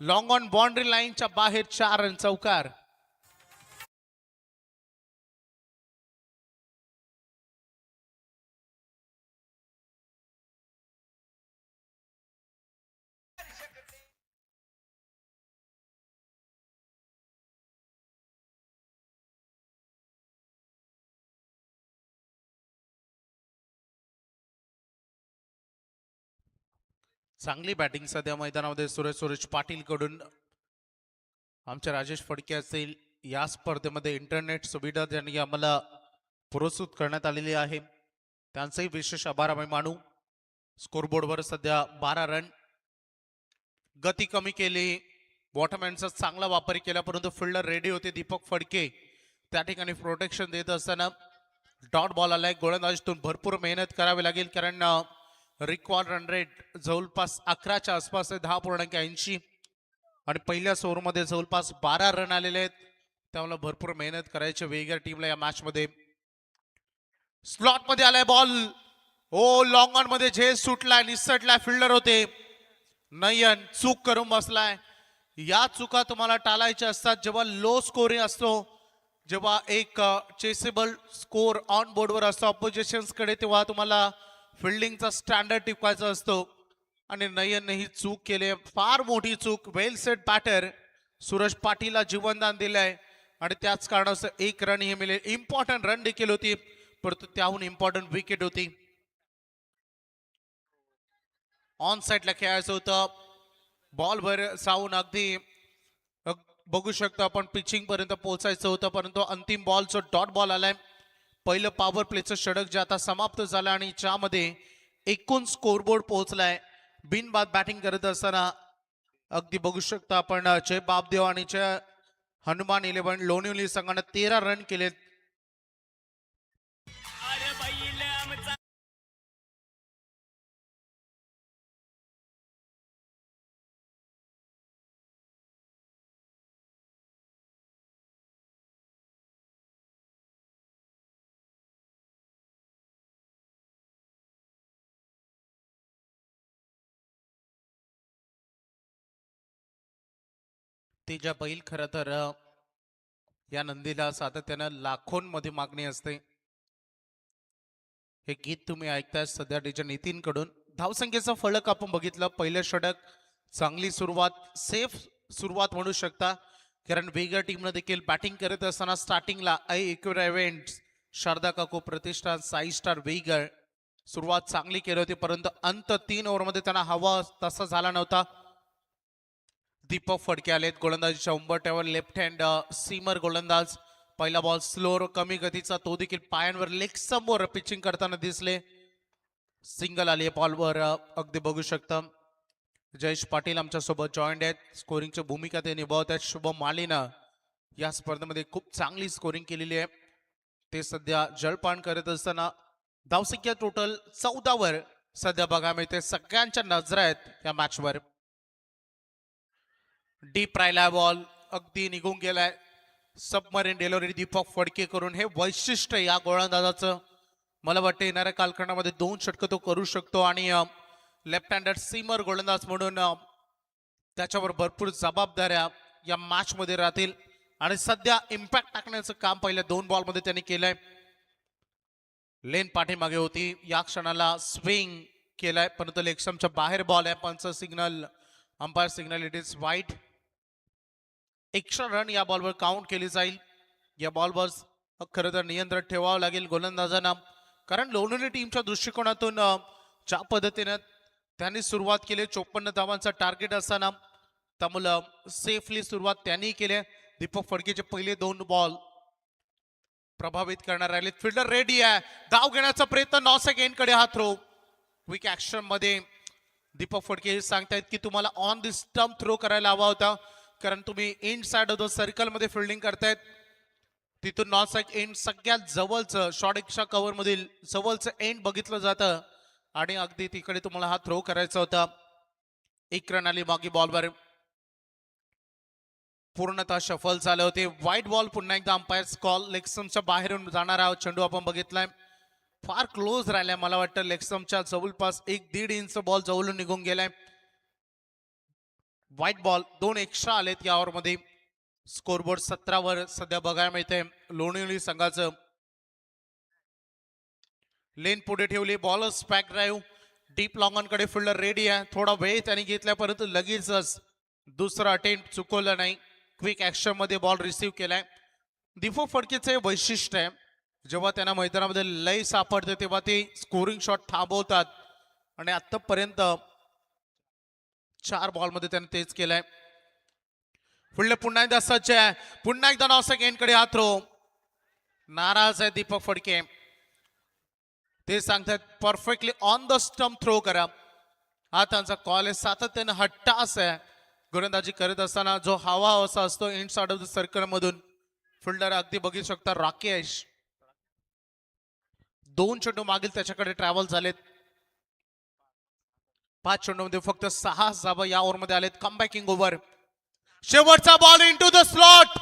लॉंग ऑन बाउंड्री लाईनच्या बाहेर 4 रन चौकार. चांगली बॅटिंग सध्या मैदानामध्ये सुरेश पाटील कडून. आमचे राजेश फडके असतील, या स्पर्धेमध्ये इंटरनेट सुविधा ज्यांनी आम्हाला पुरस्कृत करण्यात आलेली आहे, त्यांचंही विशेष आभार आम्ही मानू. स्कोरबोर्डवर सध्या 12 रन. गती कमी केली, बॉटमॅनचा चांगला वापर केला, परंतु फिल्डर रेडी होते दीपक फडके. त्या ठिकाणी प्रोटेक्शन देत असताना डॉट बॉल आलाय. गोलंदाजीतून भरपूर मेहनत करावी लागेल, कारण रिक्वायर्ड रन रेट जवळपास 11च्या आसपास आहे, 10.80. आणि पहिल्याच ओव्हरमध्ये जवळपास 12 रन आलेले आहेत. त्यामुळे भरपूर मेहनत करायची वेगळ्या टीमला या मॅच मध्ये. स्लॉट मध्ये आलाय बॉल, ओ लॉंग ऑन मध्ये झे सुटलाय, निसटलाय, फिल्डर होते नयन, चूक करून बसलाय. या चुका तुम्हाला टाळायच्या असतात जेव्हा लो स्कोरिंग असतो, जेव्हा एक चेसेबल स्कोर ऑन बोर्डवर असतो ऑपोजिशन्स कडे, तेव्हा तुम्हाला फिल्डिंगचा स्टँडर्ड टिकवायचा असतो. आणि नयनने ही चूक केली, फार मोठी चूक. वेल सेट बॅटर सूरज पाटीलला जीवनदान दिलंय आणि त्याच कारणास्तव 1 रन हे मिळेल. इम्पॉर्टंट रन देखील होती, परंतु त्याहून इम्पॉर्टंट विकेट होती. ऑन साईडला खेळायचं होतं, बॉल भर जाऊन अगदी बघू शकतो आपण पिचिंग पर्यंत पोहोचायचं होतं, परंतु अंतिम बॉलचं डॉट बॉल आलाय. पहिलं पॉवर प्लेचं षटक जे आता समाप्त झालं आणि ज्यामध्ये एकूण स्कोरबोर्ड पोहोचलाय. बिनबाद बॅटिंग करत असताना अगदी बघू शकता आपण जय बापदेव आणि जय हनुमान 11 लोणिवली संघाने 13 रन केलेत. तेजा बैल खरं तर या नंदीला सातत्यानं लाखोंमध्ये मागणी असते. हे गीत तुम्ही ऐकताय सध्या डीजे नितीन कडून. धावसंख्येचा फलक आपण बघितलं, पहिलं षटक चांगली सुरुवात, सेफ सुरुवात म्हणू शकता, कारण वेगळ्या टीमनं देखील बॅटिंग करत असताना स्टार्टिंगला इक्विरा इव्हेंट्स, शारदा काकू प्रतिष्ठान, साई स्टार वेगर सुरुवात चांगली केली होती, परंतु अंत 3 ओव्हरमध्ये त्यांना हवा तसा झाला नव्हता. दीपक फडके आलेत गोलंदाजीच्या उंबरठ्यावर, लेफ्ट हँड सीमर गोलंदाज. पहिला बॉल स्लोअर कमी गतीचा, तो देखील पायांवर लेग समोर पिचिंग करताना दिसले. सिंगल आली बॉलवर, अगदी बघू शकता जयेश पाटील आमच्या सोबत जॉईंट आहेत, स्कोरिंगची भूमिका ते निभावत आहेत. शुभम मालीनं या स्पर्धेमध्ये खूप चांगली स्कोरिंग केलेली आहे. ते सध्या जळपान करत असताना धावसंख्या टोटल 14 वर सध्या बघा मिळते. सगळ्यांच्या नजरा आहेत या मॅचवर. डीप राहिला बॉल, अगदी निघून गेलाय. सबमरीन डिलिव्हरी दीपक फडके करून, हे वैशिष्ट्य या गोलंदाजाचं. मला वाटतं येणाऱ्या कालखंडामध्ये 2 षटकं तो करू शकतो आणि लेफ्ट हँडेड सीमर गोलंदाज म्हणून त्याच्यावर भरपूर जबाबदाऱ्या या मॅच मध्ये राहतील. आणि सध्या इम्पॅक्ट टाकण्याचं काम पहिल्या 2 बॉलमध्ये त्यांनी केलंय. लेन पाठीमागे होती, या क्षणाला स्विंग केलाय, परंतु लेगस्टंपच्या बाहेर बॉल आहे. पंच signal, umpire signal, it is वाईट. एक्स्ट्रा रन या बॉलवर काउंट केली जाईल. या बॉलवर खरं तर नियंत्रण ठेवावं लागेल गोलंदाजांना, कारण लोणवली टीमच्या दृष्टिकोनातून ज्या पद्धतीने त्यांनी सुरुवात केली 54 धावांचा टार्गेट असताना, त्यामुळं सेफली सुरुवात त्यांनी केली. दीपक फडकेचे पहिले 2 बॉल प्रभावित करणार राहिले. फिल्डर रेडी आहे, धाव घेण्याचा प्रयत्न, नॉसेक एंड कडे हा थ्रो. क्विक ऍक्शन मध्ये दीपक फडके हे सांगतायत की तुम्हाला ऑन द स्टंप थ्रो करायला हवा होता, कारण तुम्ही in side of the circle मध्ये फिल्डिंग करतायत. तिथून नॉसेक एंड सगळ्यात जवळचं शॉर्ट एक्स्ट्रा कव्हर मधील जवळचं एंड बघितलं जातं आणि अगदी तिकडे तुम्हाला हा थ्रो करायचा होता. 1 रन आली मागे बॉलवर, पूर्णतः शफल झाले होते. व्हाईट बॉल, पुन्हा एकदा अंपायर कॉल. लेगस्टम्पच्या बाहेरून जाणारा चेंडू आपण बघितलाय, फार क्लोज राहिलाय. मला वाटतं लेगस्टम्पच्या जवळपास 1-1.5 इंच बॉल जवळून निघून गेलाय. व्हाईट बॉल, 2 एक्स्ट्रा आलेत या ओव्हरमध्ये. स्कोरबोर्ड 17 वर सध्या बघायला मिळते लोणवली संघाचं. लेन पुढे ठेवली, बॉलर्स पॅक ड्राईव्ह, डीप लॉंगॉनकडे फिल्डर रेडी आहे. थोडा वेळ त्यांनी घेतला, परंतु लगेचच दुसरा अटेम्प्ट चुकवलं नाही. क्विक ऍक्शन मध्ये बॉल रिसीव्ह केलाय. दीपक फडकेचे वैशिष्ट्य आहे, जेव्हा त्यांना मैदानामध्ये लय सापडते तेव्हा ते स्कोरिंग शॉट थांबवतात आणि आतापर्यंत 4 बॉलमध्ये त्याने तेच केलंय. फिल्डर पुन्हा एकदा सज्ज आहे, पुन्हा एकदा नॉसेक एंड कडे हा थ्रो. नाराज आहे दीपक फडके, ते सांगतात perfectly on the stump throw करा. हा त्यांचा कॉल आहे, सातत्याने हट्टास आहे गोलंदाजी करत असताना. जो हवा असा असतो end side of the circle मधून, फिल्डर अगदी बघू शकता राकेश 2 चेंडू मागील त्याच्याकडे ट्रॅव्हल झालेत. 5 चेंडूमध्ये फक्त 6 धावा या ओव्हरमध्ये आलेत. कमबॅकिंग ओव्हर, शेवटचा ball into the slot.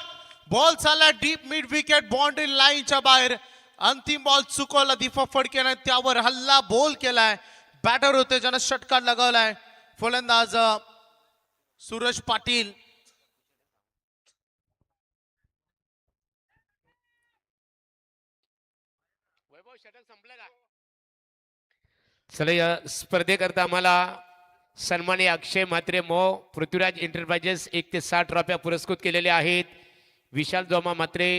Ball चालला डीप मिड विकेट बाउंड्री लाईनच्या बाहेर. अंतिम बॉल चुकवला दीपक फडकेने, त्यावर हल्ला बोल केलाय. बॅटर होते ज्यानं षटकार लगावलाय फलंदाज सूरज पाटील. वैभव षटक संपलं का? चला, या स्पर्धेकरता आम्हाला सन्माननीय अक्षय म्हात्रे मो पृथ्वीराज एंटरप्राइजेस 1 ते 60 ट्रॉफ्या पुरस्कृत केलेल्या आहेत. विशाल जोमा म्हात्रे,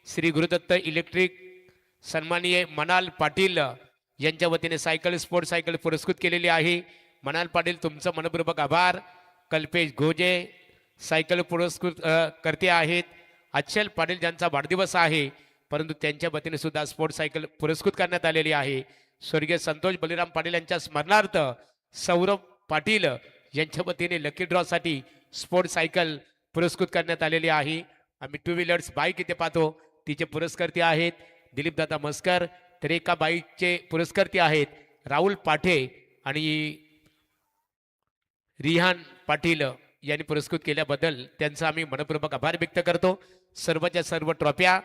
श्री गुरुदत्त इलेक्ट्रिक, सन्माननीय मनाल पाटील यांच्या वतीने स्पोर्ट सायकल पुरस्कृत केलेली आहे. मनाल पाटील तुमचं मनपूर्वक आभार. कल्पेश घोजे सायकल पुरस्कृत करते आहेत. अचल पाटील ज्यांचा वाढदिवस आहे, परंतु त्यांच्या वतीने सुद्धा स्पोर्ट सायकल पुरस्कृत करण्यात आलेली आहे. स्वर्गीय संतोष बलिराम पाटील यांच्या स्मरणार्थ सौरभ पाटील यांच्या वतीने लकी ड्रॉ साठी स्पोर्ट सायकल पुरस्कृत करण्यात आलेली आहे. आम्ही 2 व्हीलर्स बाईक इथे पाहतो, तिचे पुरस्कर्ते आहेत दिलीप दादा मस्कर. तर एका बाईकचे पुरस्कर्ते आहेत राहुल पाठे आणि रिहान पाटील यांनी पुरस्कृत केल्याबद्दल त्यांचा आम्ही मनपूर्वक आभार व्यक्त करतो. सर्वच्या सर्व ट्रॉफ्या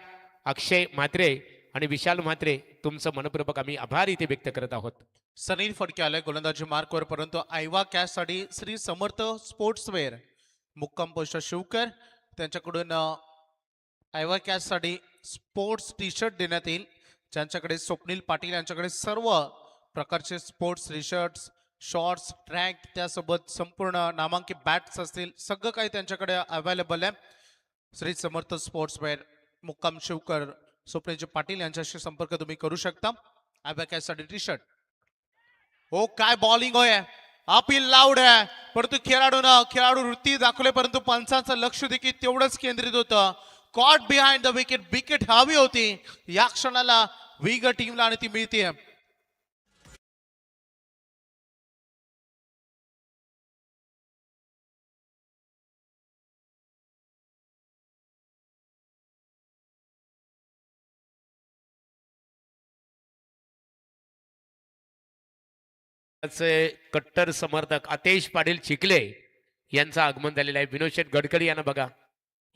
अक्षय म्हात्रे आणि विशाल म्हात्रे तुमचं मनपूर्वक आम्ही आभार इथे व्यक्त करत आहोत. सनील फडके आले गोलंदाजी मार्कवर, परंतु आयवा कॅश साठी श्री समर्थ स्पोर्ट्सवेअर मुक्काम पोस्ट शिवकर त्यांच्याकडून आयवा कॅश साठी स्पोर्ट्स टी शर्ट देण्यात येईल. ज्यांच्याकडे स्वप्नील पाटील यांच्याकडे सर्व प्रकारचे sports T shirts, shorts, track, त्यासोबत संपूर्ण नामांकित बॅट्स असतील, सगळं काही त्यांच्याकडे अवेलेबल आहे. श्री समर्थ स्पोर्ट्सवेअर मुक्काम शिवकर स्वप्नील पाटील यांच्याशी संपर्क तुम्ही करू शकता. आयवा कॅश साठी टी शर्ट. हो, काय बॉलिंग होय, अपील लाऊड आहे, परंतु खेळाडू वृत्ती दाखवले, परंतु पंचांचं लक्ष देखील तेवढंच केंद्रित होतं. Caught behind the wicket, wicket हवी होती या क्षणाला विगर टीमला आणि ती मिळते. कट्टर समर्थक आतेश पाटील चिखले यांचं आगमन झालेलं आहे. विनोद शेठ गडकरी यांना बघा,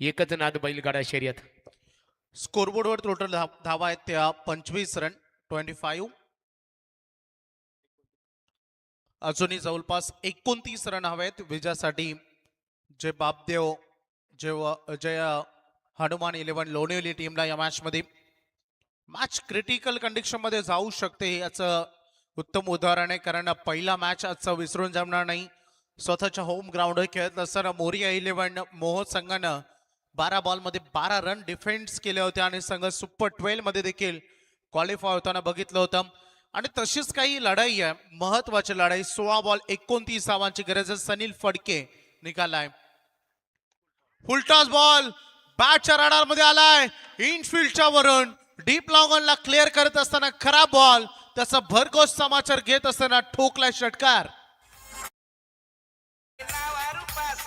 एकच नाद बैलगाडा शर्यत. स्कोरबोर्डवर टोटल धावा आहेत त्या 25 रन 25. अजूनही जवळपास 29 रन हवे आहेत विजयासाठी. जय बापदेव, जय हनुमान 11 लोणवली टीमला या मॅच मध्ये. मॅच क्रिटिकल कंडिशन मध्ये जाऊ शकते याचं उत्तम उदाहरण आहे, कारण पहिला मॅच आजचा विसरून जमणार नाही. स्वतःच्या होम ग्राउंडवर खेळत असताना मोरिया 11 मोह संघानं 12 बॉलमध्ये 12 रन डिफेन्स केले होते आणि संघ सुपर 12 मध्ये देखील क्वालिफाय होताना बघितलं होतं. आणि तशीच काही लढाई आहे, महत्वाची लढाई. 16 बॉल 29 धावांची गरज आहे. सनील फडके निकालाय. फुलटॉस बॉल बॅटच्या रडार मध्ये आलाय. इनफिल्डच्या वरून डीप लॉंगॉनला क्लिअर करत असताना खराब बॉल, त्याचा भरघोस समाचार घेत असताना ठोकलाय षटकार. नावारूपास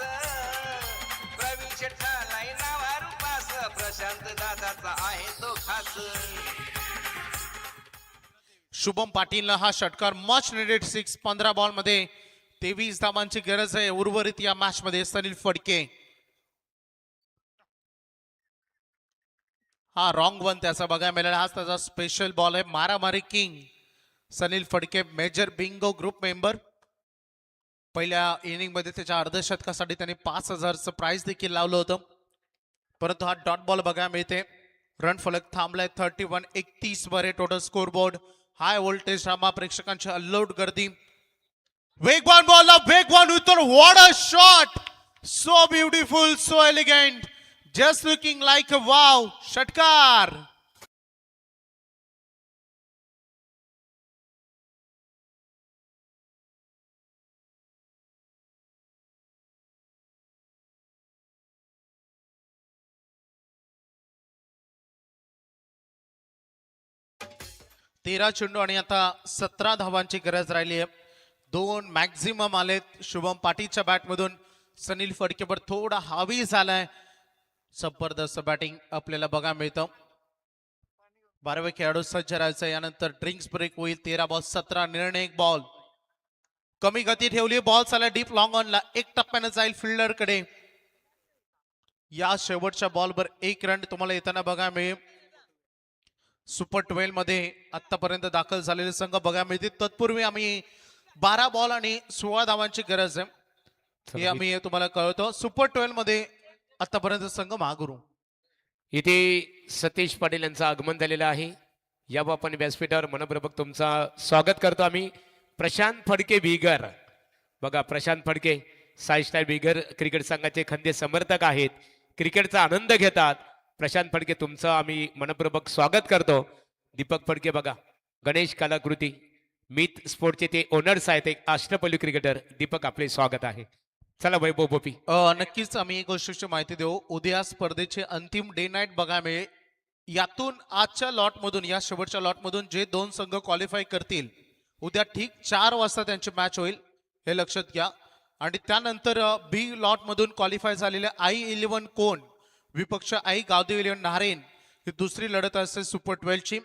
प्रवीण शेठ झालाय नावारूपास, प्रशांत दादाचा आहे तो खास. शुभम पाटीलला हा षटकार मच निडेड 6. 15 बॉल मध्ये 23 धावांची गरज आहे उर्वरित या मॅच मध्ये. सनील फडके हा रॉंग वन त्याचा बघायला मिळाला. हाच त्याचा स्पेशल बॉल आहे. मारामारी king Sunil Phadke, major bingo group member. पहिल्या इनिंग मध्ये त्याच्या अर्धशतकासाठी त्यांनी 5,000चं प्राइज देखील लावलं होतं, परंतु हा डॉट बॉल बघायला मिळते. रन फलक थांबलाय. 31-31 वर total score board. High voltage drama, प्रेक्षकांची अल्लोड गर्दी. वेगवान बॉलला वेगवान उत्तर. What a shot, so beautiful, so elegant, just looking like a wow. षटकार. तेरा चेंडू आणि आता 17 धावांची गरज राहिली आहे. 2 मॅक्झिमम आलेत शुभम पाटीलच्या बॅटमधून. सनील फडकेवर थोडा हावी झालाय. जबरदस्त बॅटिंग आपल्याला बघायला मिळतं. 12वे खेळाडू सज्ज राहायचं. यानंतर ड्रिंक्स ब्रेक होईल. 13 बॉल 17, निर्णायक बॉल. कमी गती ठेवली. बॉल चालला डीप लॉंग ऑनला. 1 टप्प्यानं जाईल फिल्डर कडे. या शेवटच्या बॉलवर 1 रन तुम्हाला येताना बघायला मिळेल. सुपर 12 मध्ये आतापर्यंत दाखल झालेले संघ बघायला मिळतील. तत्पूर्वी आम्ही 12 बॉल आणि 16 धावांची गरज आहे हे आम्ही तुम्हाला कळवतो. सुपर 12 मध्ये आतापर्यंत संघ महागुरू. इथे सतीश पाटील यांचं आगमन झालेलं आहे. या आपण व्यासपीठावर मनपूर्वक तुमचं स्वागत करतो आम्ही. प्रशांत फडके बिगर, बघा प्रशांत फडके साई स्टार बिगर क्रिकेट संघाचे खंदे समर्थक आहेत, क्रिकेटचा आनंद घेतात. प्रशांत फडके तुमचं आम्ही मनपूर्वक स्वागत करतो. दीपक फडके बघा गणेश कलाकृती मित स्पोर्टचे ते ओनर्स आहेत, एक अष्टपैलू क्रिकेटर. दीपक आपले स्वागत आहे. चला वैभव बोपी. नक्कीच आम्ही एक गोष्टीची माहिती देऊ. उद्या स्पर्धेचे अंतिम डे नाईट बघायला मिळेल. यातून आजच्या लॉटमधून, या शेवटच्या लॉटमधून जे 2 संघ क्वालिफाय करतील, उद्या ठीक 4 वाजता त्यांची मॅच होईल, हे लक्षात घ्या. आणि त्यानंतर बी लॉटमधून क्वालिफाय झालेले I-11 कोण विपक्ष आई गावदेव 11 नारेन ही दुसरी लढत असते सुपर 12 ची.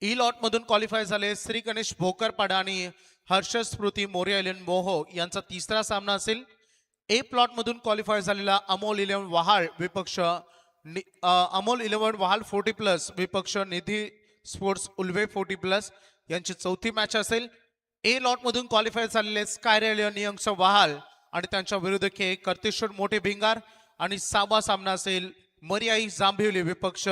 ई लॉट मधून क्वालिफाय झाले श्री गणेश भोकरपाडा आणि हर्ष स्मृती मोर्या 11 मोहो यांचा तिसरा सामना असेल. ए प्लॉट मधून क्वालिफाय झालेला अमोल 11 वहाळ विपक्ष अमोल 11 वहाळ 40+ विपक्ष निधी स्पोर्ट्स उल्वे 40+ यांची चौथी मॅच असेल. ए लॉट मधून क्वालिफाय झालेले स्कायरेलियन नियंक्स वहाल आणि त्यांच्या विरुद्ध खेळ कर्तेश्वर मोठे भिंगार. आणि 6वा सामना असेल मरियाई जांभिवली विपक्ष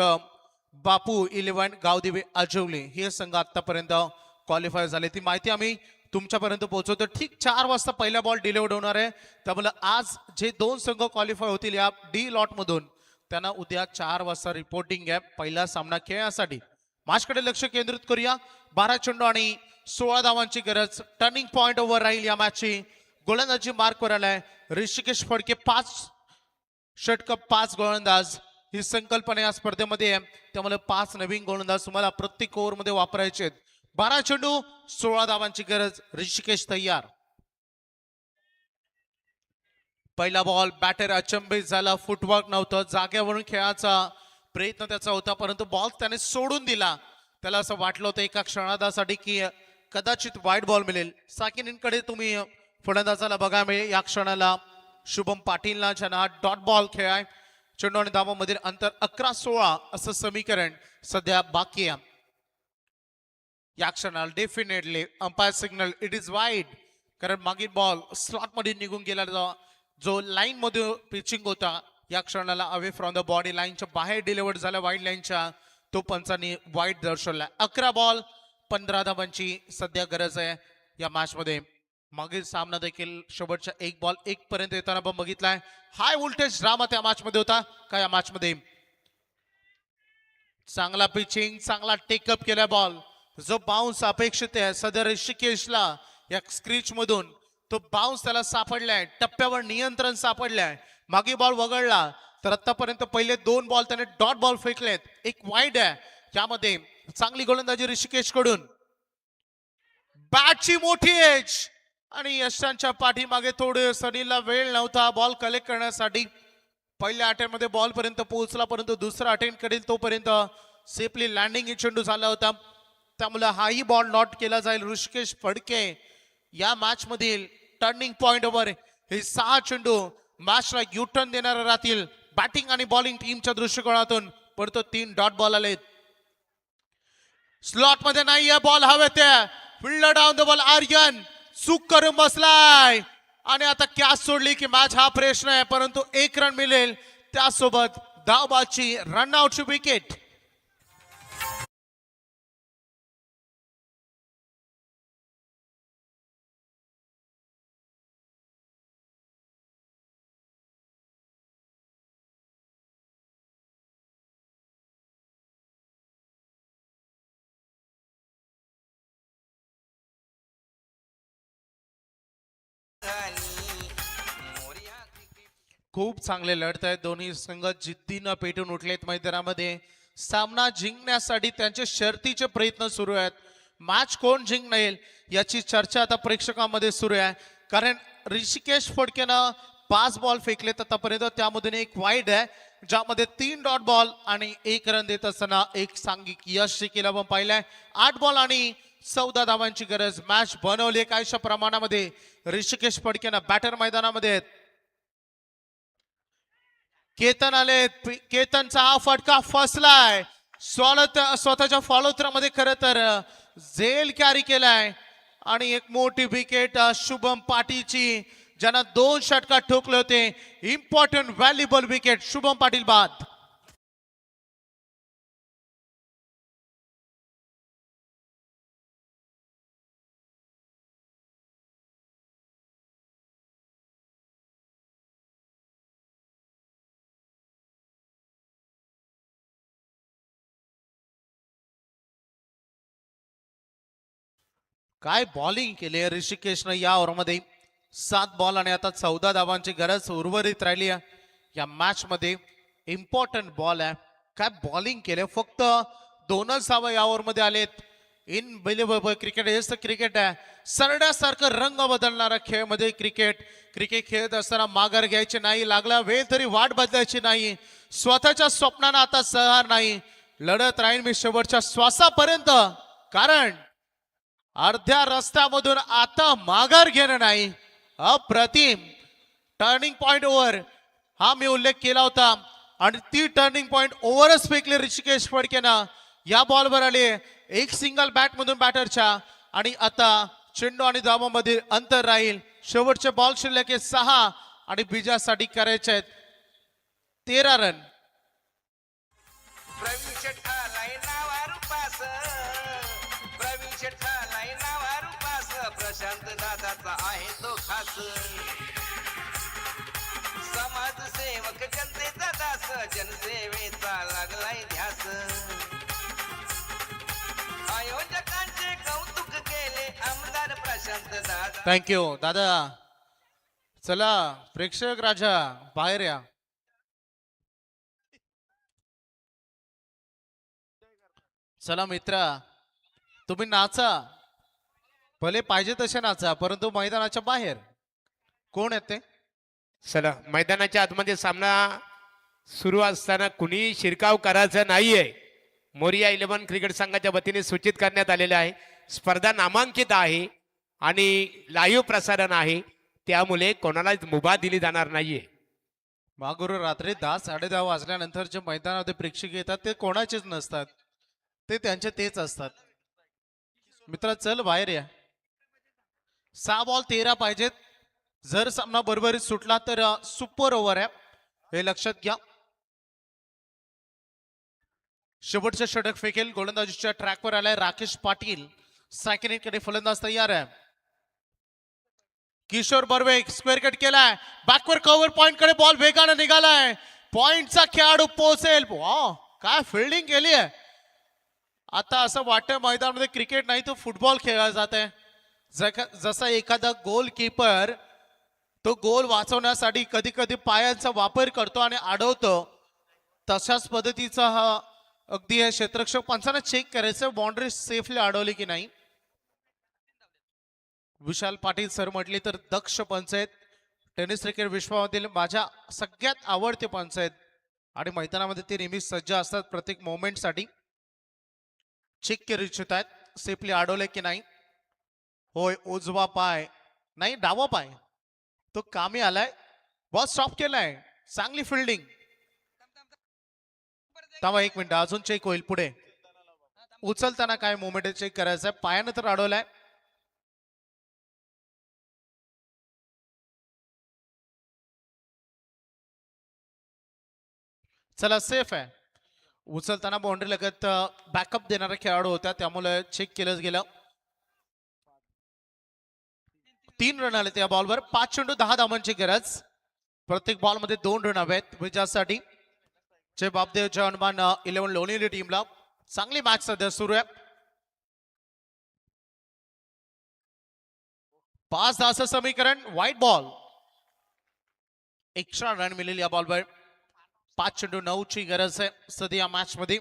बापू 11 गावदेवी आजवले. हे संघ आतापर्यंत क्वालिफाय झाले. ती माहिती आम्ही तुमच्यापर्यंत पोहोचवतो. ठीक 4 वाजता पहिला बॉल डिलिव्हर्ड होणार आहे. त्यामुळे आज जे 2 संघ क्वालिफाय होतील या डी लॉट मधून, त्यांना उद्या 4 वाजता रिपोर्टिंग आहे पहिला सामना खेळण्यासाठी. मॅचकडे लक्ष केंद्रित करूया. 12 चेंडू आणि 16 धावांची गरज. टर्निंग पॉइंट ओव्हर राहील या मॅचची. गोलंदाजी मार्कवर आलाय ऋषिकेश फडके. 5 षटक 5 गोलंदाज ही संकल्पना या स्पर्धेमध्ये आहे. त्यामुळे 5 नवीन गोलंदाज तुम्हाला प्रत्येक ओव्हर मध्ये वापरायचे आहेत. 12 चेंडू 16 धावांची गरज. ऋषिकेश तयार. पहिला बॉल बॅटर अचंबित झाला. फुटवर्क नव्हतं. जागेवरून खेळाचा प्रयत्न त्याचा होता, परंतु बॉल त्याने सोडून दिला. त्याला असं वाटलं होतं एका क्षणासाठी की कदाचित वाईट बॉल मिळेल. साकिनींकडे तुम्ही फलंदाजाला बघा मिळेल. या क्षणाला शुभम पाटीलला ज्यांना हा डॉट बॉल खेळाय. चेंडू आणि धावांमधील अंतर 11-16 असं समीकरण सध्या बाकी आहे. या क्षणाला definitely umpire signal it is wide, कारण मागील बॉल स्लॉट मध्ये निघून गेला जो लाईन मध्ये पिचिंग होता. या क्षणाला अवे फ्रॉम द बॉडी लाईनच्या बाहेर डिलिव्हर्ड झाला वाईड लाईनच्या. तो पंचांनी वाईट दर्शवला. 11 बॉल 15 धावांची सध्या गरज आहे या मॅच मध्ये. मागील सामना देखील शेवटच्या 1 पर्यंत येताना आपण बघितलाय. हाय व्होल्टेज ड्रामा त्या मॅच मध्ये होता का या मॅच मध्ये चांगला पिचिंग, चांगला टेकअप केला बॉल. जो बाउन्स अपेक्षित आहे सदर ऋषिकेशला या स्क्रीच मधून, तो बाउन्स त्याला सापडलाय. टप्प्यावर नियंत्रण सापडलंय. मागे बॉल वगळला तर आतापर्यंत पहिले 2 बॉल त्याने डॉट बॉल फेकलेत. एक वाईड आहे. यामध्ये चांगली गोलंदाजी ऋषिकेश कडून. बॅटची मोठी एज आणि यशांच्या पाठीमागे थोडे सनीला वेळ नव्हता बॉल कलेक्ट करण्यासाठी. पहिल्या अटेम्प्ट मध्ये बॉल पर्यंत पोहोचला, परंतु दुसरा अटेम्प्ट करेल तोपर्यंत सेफली लँडिंग चेंडू झाला होता. त्यामुळे हाही बॉल नॉट केला जाईल. ऋषिकेश फडके या मॅच मधील टर्निंग पॉइंट वर हे 6 चेंडू मॅचला युटर्न देणारे राहतील बॅटिंग आणि बॉलिंग टीमच्या दृष्टिकोनातून. परंतु 3 डॉट बॉल आलेत. स्लॉट मध्ये नाहीये बॉल, हवे ते fielder down the ball. Aryan चूक करून बसलाय आणि आता कॅच सोडली की मॅच हा प्रश्न आहे, परंतु 1 रन मिळेल. त्यासोबत धावबाची रनआउटची विकेट. मोरया क्रिकेट खूप चांगले लढत आहेत. दोन्ही संघ जिद्दीनं पेटून उठलेत मैदानामध्ये. सामना जिंकण्यासाठी त्यांचे शर्तीचे प्रयत्न सुरू आहेत. मॅच कोण जिंकणार याची चर्चा आता प्रेक्षकांमध्ये सुरू आहे. कारण ऋषिकेश फडकेनं 5 बॉल फेकलेत आतापर्यंत. त्यामधून एक वाईड आहे, ज्यामध्ये 3 डॉट बॉल आणि 1 रन देत असताना एक सांघिक यश देखील आपण पाहिलंय. 8 बॉल आणि 14 धावांची गरज. मॅच बनवली काहीशा प्रमाणामध्ये. ऋषिकेश फडकेनं बॅटर मैदानामध्ये आहेत. केतन आले. केतनचा हा फटका फसलाय. स्वतःच्या फॉलोथ्रामध्ये खरं तर झेल कॅरी केलाय आणि एक मोठी विकेट शुभम पाटीलची, ज्यांना 2 षटकार ठोकले होते. Important valuable wicket Shubham Patil बाद. काय बॉलिंग केली आहे ऋषिकेशनं या ओव्हरमध्ये. 7 बॉल आणि आता 14 धावांची गरज उर्वरित राहिली आहे या मॅच मध्ये. इम्पॉर्टंट बॉल आहे. काय बॉलिंग केले. फक्त 2च धावा या ओव्हरमध्ये आलेत. इन बिलिव्हेबल क्रिकेट हेच तर क्रिकेट आहे. सरड्यासारखं रंग बदलणारा खेळमध्ये क्रिकेट. क्रिकेट खेळत असताना माघार घ्यायची नाही. लागला वेळ तरी वाट बदलायची नाही. स्वतःच्या स्वप्नांना आता सहहार नाही. लढत राहील मी शेवटच्या श्वासापर्यंत. कारण अर्ध्या रस्त्यामधून आता माघार घेणं नाही. अप्रतिम टर्निंग पॉइंट ओव्हर हा मी उल्लेख केला होता आणि ती टर्निंग पॉइंट ओव्हरच फेकले ऋषिकेश फडकेनं. या बॉलवर आले एक सिंगल बॅट मधून बॅटरच्या आणि आता चेंडू आणि धावांमध्ये अंतर राहील. शेवटचे बॉल शिल्लक 6 आणि बीजासाठी करायचे आहेत 13 रन. प्रवीण शेठ आलाय नावारू पास, प्रवीण शेठ आलाय नावारू पास, प्रशांत दादाचा आहे तो खास. समाजसेवक जनतेचा दास, जनसेवेचा लागलाय ध्यास. आयोजकांचे कौतुक केले आमदार प्रशांत दादा. थँक्यू दादा. चला प्रेक्षक राजा बाहेर या. चला मित्रा, तुम्ही नाचा, भले पाहिजे तसे नाचा, परंतु मैदानाच्या बाहेर कोण येते. चला मैदानाच्या आतमध्ये सामना सुरू असताना कुणी शिरकाव करायचा नाहीये. मोरिया 11 क्रिकेट संघाच्या वतीने सूचित करण्यात आलेले आहे. स्पर्धा नामांकित आहे आणि लाईव्ह प्रसारण आहे, त्यामुळे कोणालाच मुभा दिली जाणार नाहीये. मागुरू रात्री 10-10:30 वाजल्यानंतर जे मैदानामध्ये प्रेक्षक येतात ते कोणाचेच नसतात, ते त्यांचे तेच असतात. मित्रा चल बाहेर या. 6 बॉल 13 पाहिजेत. जर सामना बरोबरीत सुटला तर सुपर ओव्हर आहे, हे लक्षात घ्या. शेवटचे षटक फेकेल. गोलंदाजीच्या ट्रॅकवर आलाय राकेश पाटील. सेकंड कडे फलंदाज तयार आहे. किशोर बर्वे स्क्वेअर कट केलाय, बॅकवर कव्हर पॉइंट कडे बॉल वेगाने निघालाय, पॉइंटचा खेळाडू पोहोचेल. वाह, काय फिल्डिंग केली आहे. आता असं वाटतं मैदानामध्ये क्रिकेट नाही तो फुटबॉल खेळला जात आहे. जसा एखादा गोलकीपर तो गोल वाचवण्यासाठी कधी कधी पायांचा वापर करतो आणि अडवतो, तशाच पद्धतीचा हा अगदी हे क्षेत्ररक्षक पंचांना चेक करायचं बाउंड्री सेफली अडवली की नाही. विशाल पाटील सर म्हटली तर दक्ष पंच आहेत, टेनिस क्रिकेट विश्वामधील माझ्या सगळ्यात आवडते पंच आहेत आणि मैदानामध्ये ते नेहमी सज्ज असतात प्रत्येक मोमेंटसाठी. चेक करू इच्छित आहेत, सेफली अडवले की नाही. होय, उजवा पाय नाही डावा पाय तो कामी आलाय, बॉल स्टॉप केलाय, चांगली फिल्डिंग. थांबा एक मिनिट, अजून चेक होईल पुढे. उचलताना काय मोमेंट चेक करायचंय, पायानं तर अडवलाय. चला सेफ आहे. उचलताना बाउंड्री लगत बॅकअप देणारा खेळाडू होता, त्यामुळे चेक केलं गेलं. 3 रन आले त्या बॉलवर. 5 चेंडू 10 धावांची गरज. प्रत्येक बॉल मध्ये 2 रन हवेत विजयासाठी. जय बापदेव जय हनुमान 11 लोणीली टीमला. चांगली मॅच सध्या सुरू आहे. 5 धावांचं समीकरण. White ball. एक्स्ट्रा रन मिळेल या बॉलवर. 5 चेंडू 9 ची गरज आहे सध्या या मॅच मध्ये.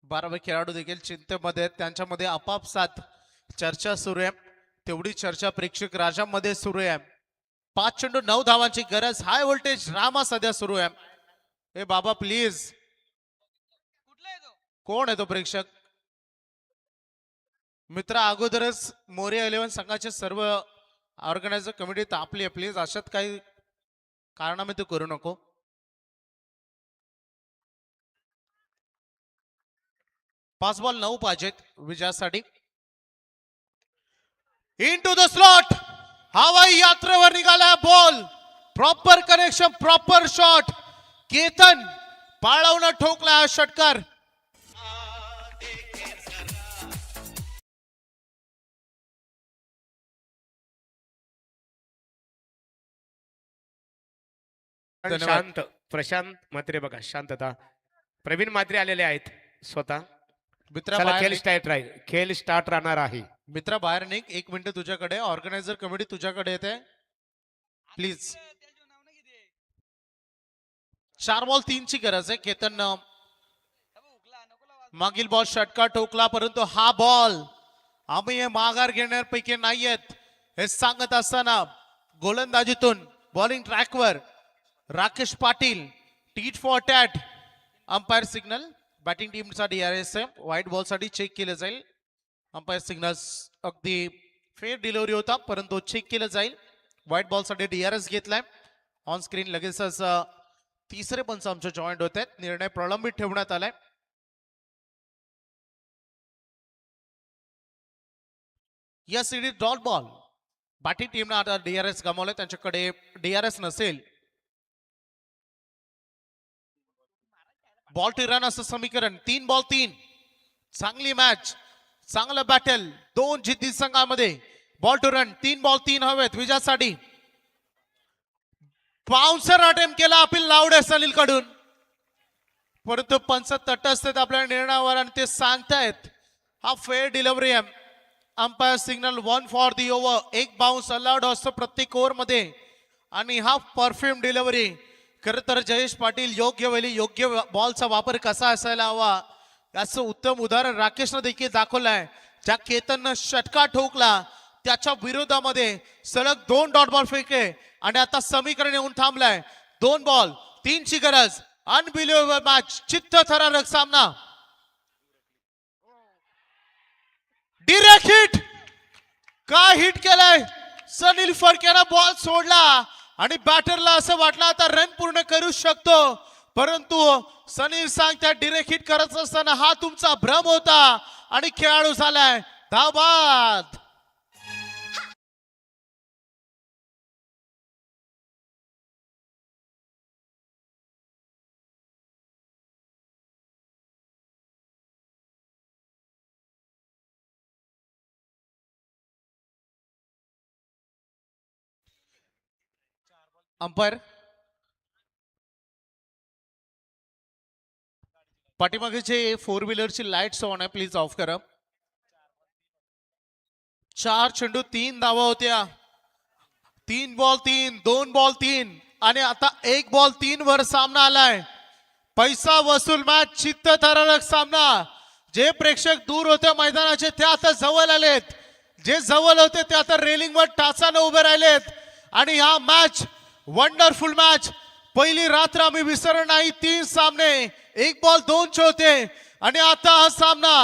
12वे खेळाडू देखील चिंतेमध्ये आहेत, त्यांच्यामध्ये आपापसात चर्चा सुरू आहे. तेवढी चर्चा प्रेक्षक राजामध्ये सुरू आहे. 5 चेंडू 9 धावांची गरज. हाय व्होल्टेज ड्रामा सध्या सुरू आहे. ए बाबा प्लीज, कोण आहे तो प्रेक्षक मित्र? अगोदरच मोरिया 11 संघाचे सर्व ऑर्गनायझर कमिटी तापली आहे. प्लीज अशात काही कारणामध्ये तू करू नको. 5 बॉल 9 पाहिजेत विजयासाठी. Into the slot. हवाई यात्रेवर निघाला ball. Proper connection, proper shot. Ketan पाळवणं ठोकला हा षटकार. धन्यवाद. शांत प्रशांत म्हात्रे बघा, शांतता. प्रवीण म्हात्रे आलेले आहेत स्वतः. मित्रा चला, बाहेर खेळ निघ. स्टार्ट राहील, खेळ स्टार्ट राहणार आहे. मित्रा बाहेर निघ. 1 मिनिट तुझ्याकडे. ऑर्गनायझर कमिटी तुझ्याकडे येते प्लीज. 4 बॉल 3 ची गरज आहे. केतन मागील बॉल षटकार ठोकला, परंतु हा बॉल आम्ही हे माघार घेण्यापैकी नाहीयेत हे सांगत असताना गोलंदाजीतून बॉलिंग ट्रॅकवर Rakesh Patil. Tit for tat. Umpire signal. Batting टीमचा DRS आहे. व्हाईट बॉल साठी चेक केलं जाईल. अंपायर सिग्नल अगदी फेअर डिलिव्हरी होता, परंतु चेक केलं जाईल. व्हाईट बॉल साठी DRS घेतलाय. ऑन स्क्रीन लगेचच तिसरे पंच आमचे जॉईंट होत आहेत. निर्णय प्रलंबित ठेवण्यात आलाय. या सिरीज डॉट बॉल. बॅटिंग टीमने आता DRS गमावले, त्यांच्याकडे DRS नसेल. बॉल टू रन असं समीकरण. 3 बॉल 3. चांगली मॅच, चांगलं बॅटल. 2 जिद्दी संघामध्ये. Ball to run. 3 बॉल 3 हवेत विजयासाठी. बाउन्सर अटेम्प्ट केला अपील लावडे सलील कडून, परंतु पंच तटस्थ आहेत आपल्या निर्णयावर आणि ते सांगतायत हा फेअर डिलिव्हरी आहे. Umpire signal 1 for the over. 1 bounce allowed असतो प्रत्येक ओव्हर मध्ये आणि हा परफ्यूम डिलिव्हरी. खरं तर जयेश पाटील योग्य वेळी योग्य बॉलचा वापर कसा असायला हवा याचं उत्तम उदाहरण राकेशनं देखील दाखवलंय. ज्या केतननं षटकार ठोकला त्याच्या विरोधामध्ये सलग 2 डॉट बॉल फेके आणि आता समीकरण येऊन थांबलाय. 2 बॉल 3 ची गरज. Unbelievable match. चित्तथरारक सामना. Direct hit. काय हिट केलाय सनील फडकेनं. बॉल सोडला आणि बॅटरला असं वाटलं आता रन पूर्ण करू शकतो, परंतु सनील सांगतात डिरेक्ट हिट करत असताना हा तुमचा भ्रम होता आणि खेळाडू झालाय धावबाद. अंपायर पाठीमागे जे फोर व्हीलरची लाईट्स ऑन आहे प्लीज ऑफ करा. 4 चेंडू 3 धावा होत्या. 3 बॉल 3, 2 बॉल 3 आणि आता 1 बॉल 3 वर सामना आलाय. पैसा वसूल मॅच, चित्तथरारक सामना. जे प्रेक्षक दूर होते मैदानाचे ते आता जवळ आलेत. जे जवळ होते ते आता रेलिंगवर टाचाने उभे राहिलेत. आणि हा मॅच वंडरफुल मॅच. पहिली रात्र आम्ही विसरणार नाही. 3 सामने 1 बॉल 2 चे होते आणि आता हा सामना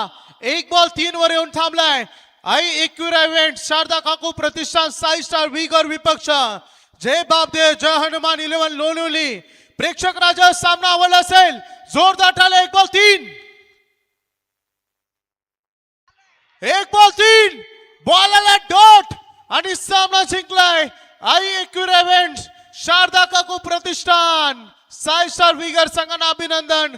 1 बॉल 3 वर येऊन थांबलाय. आई एकविरा इव्हेंट, शारदा काकू प्रतिष्ठान, साई स्टार विगर विपक्ष, जय बापदेव, जय हनुमान 11 लोणवली. प्रेक्षक राजा सामना आवडला असेल जोरदार टाळ्या. 1 बॉल 3, 1 बॉल 3, बॉलला डॉट आणि सामना जिंकलाय आई एकविरा इव्हेंट, शारदा काकू प्रतिष्ठान, साई स्टार विगर संघांना अभिनंदन.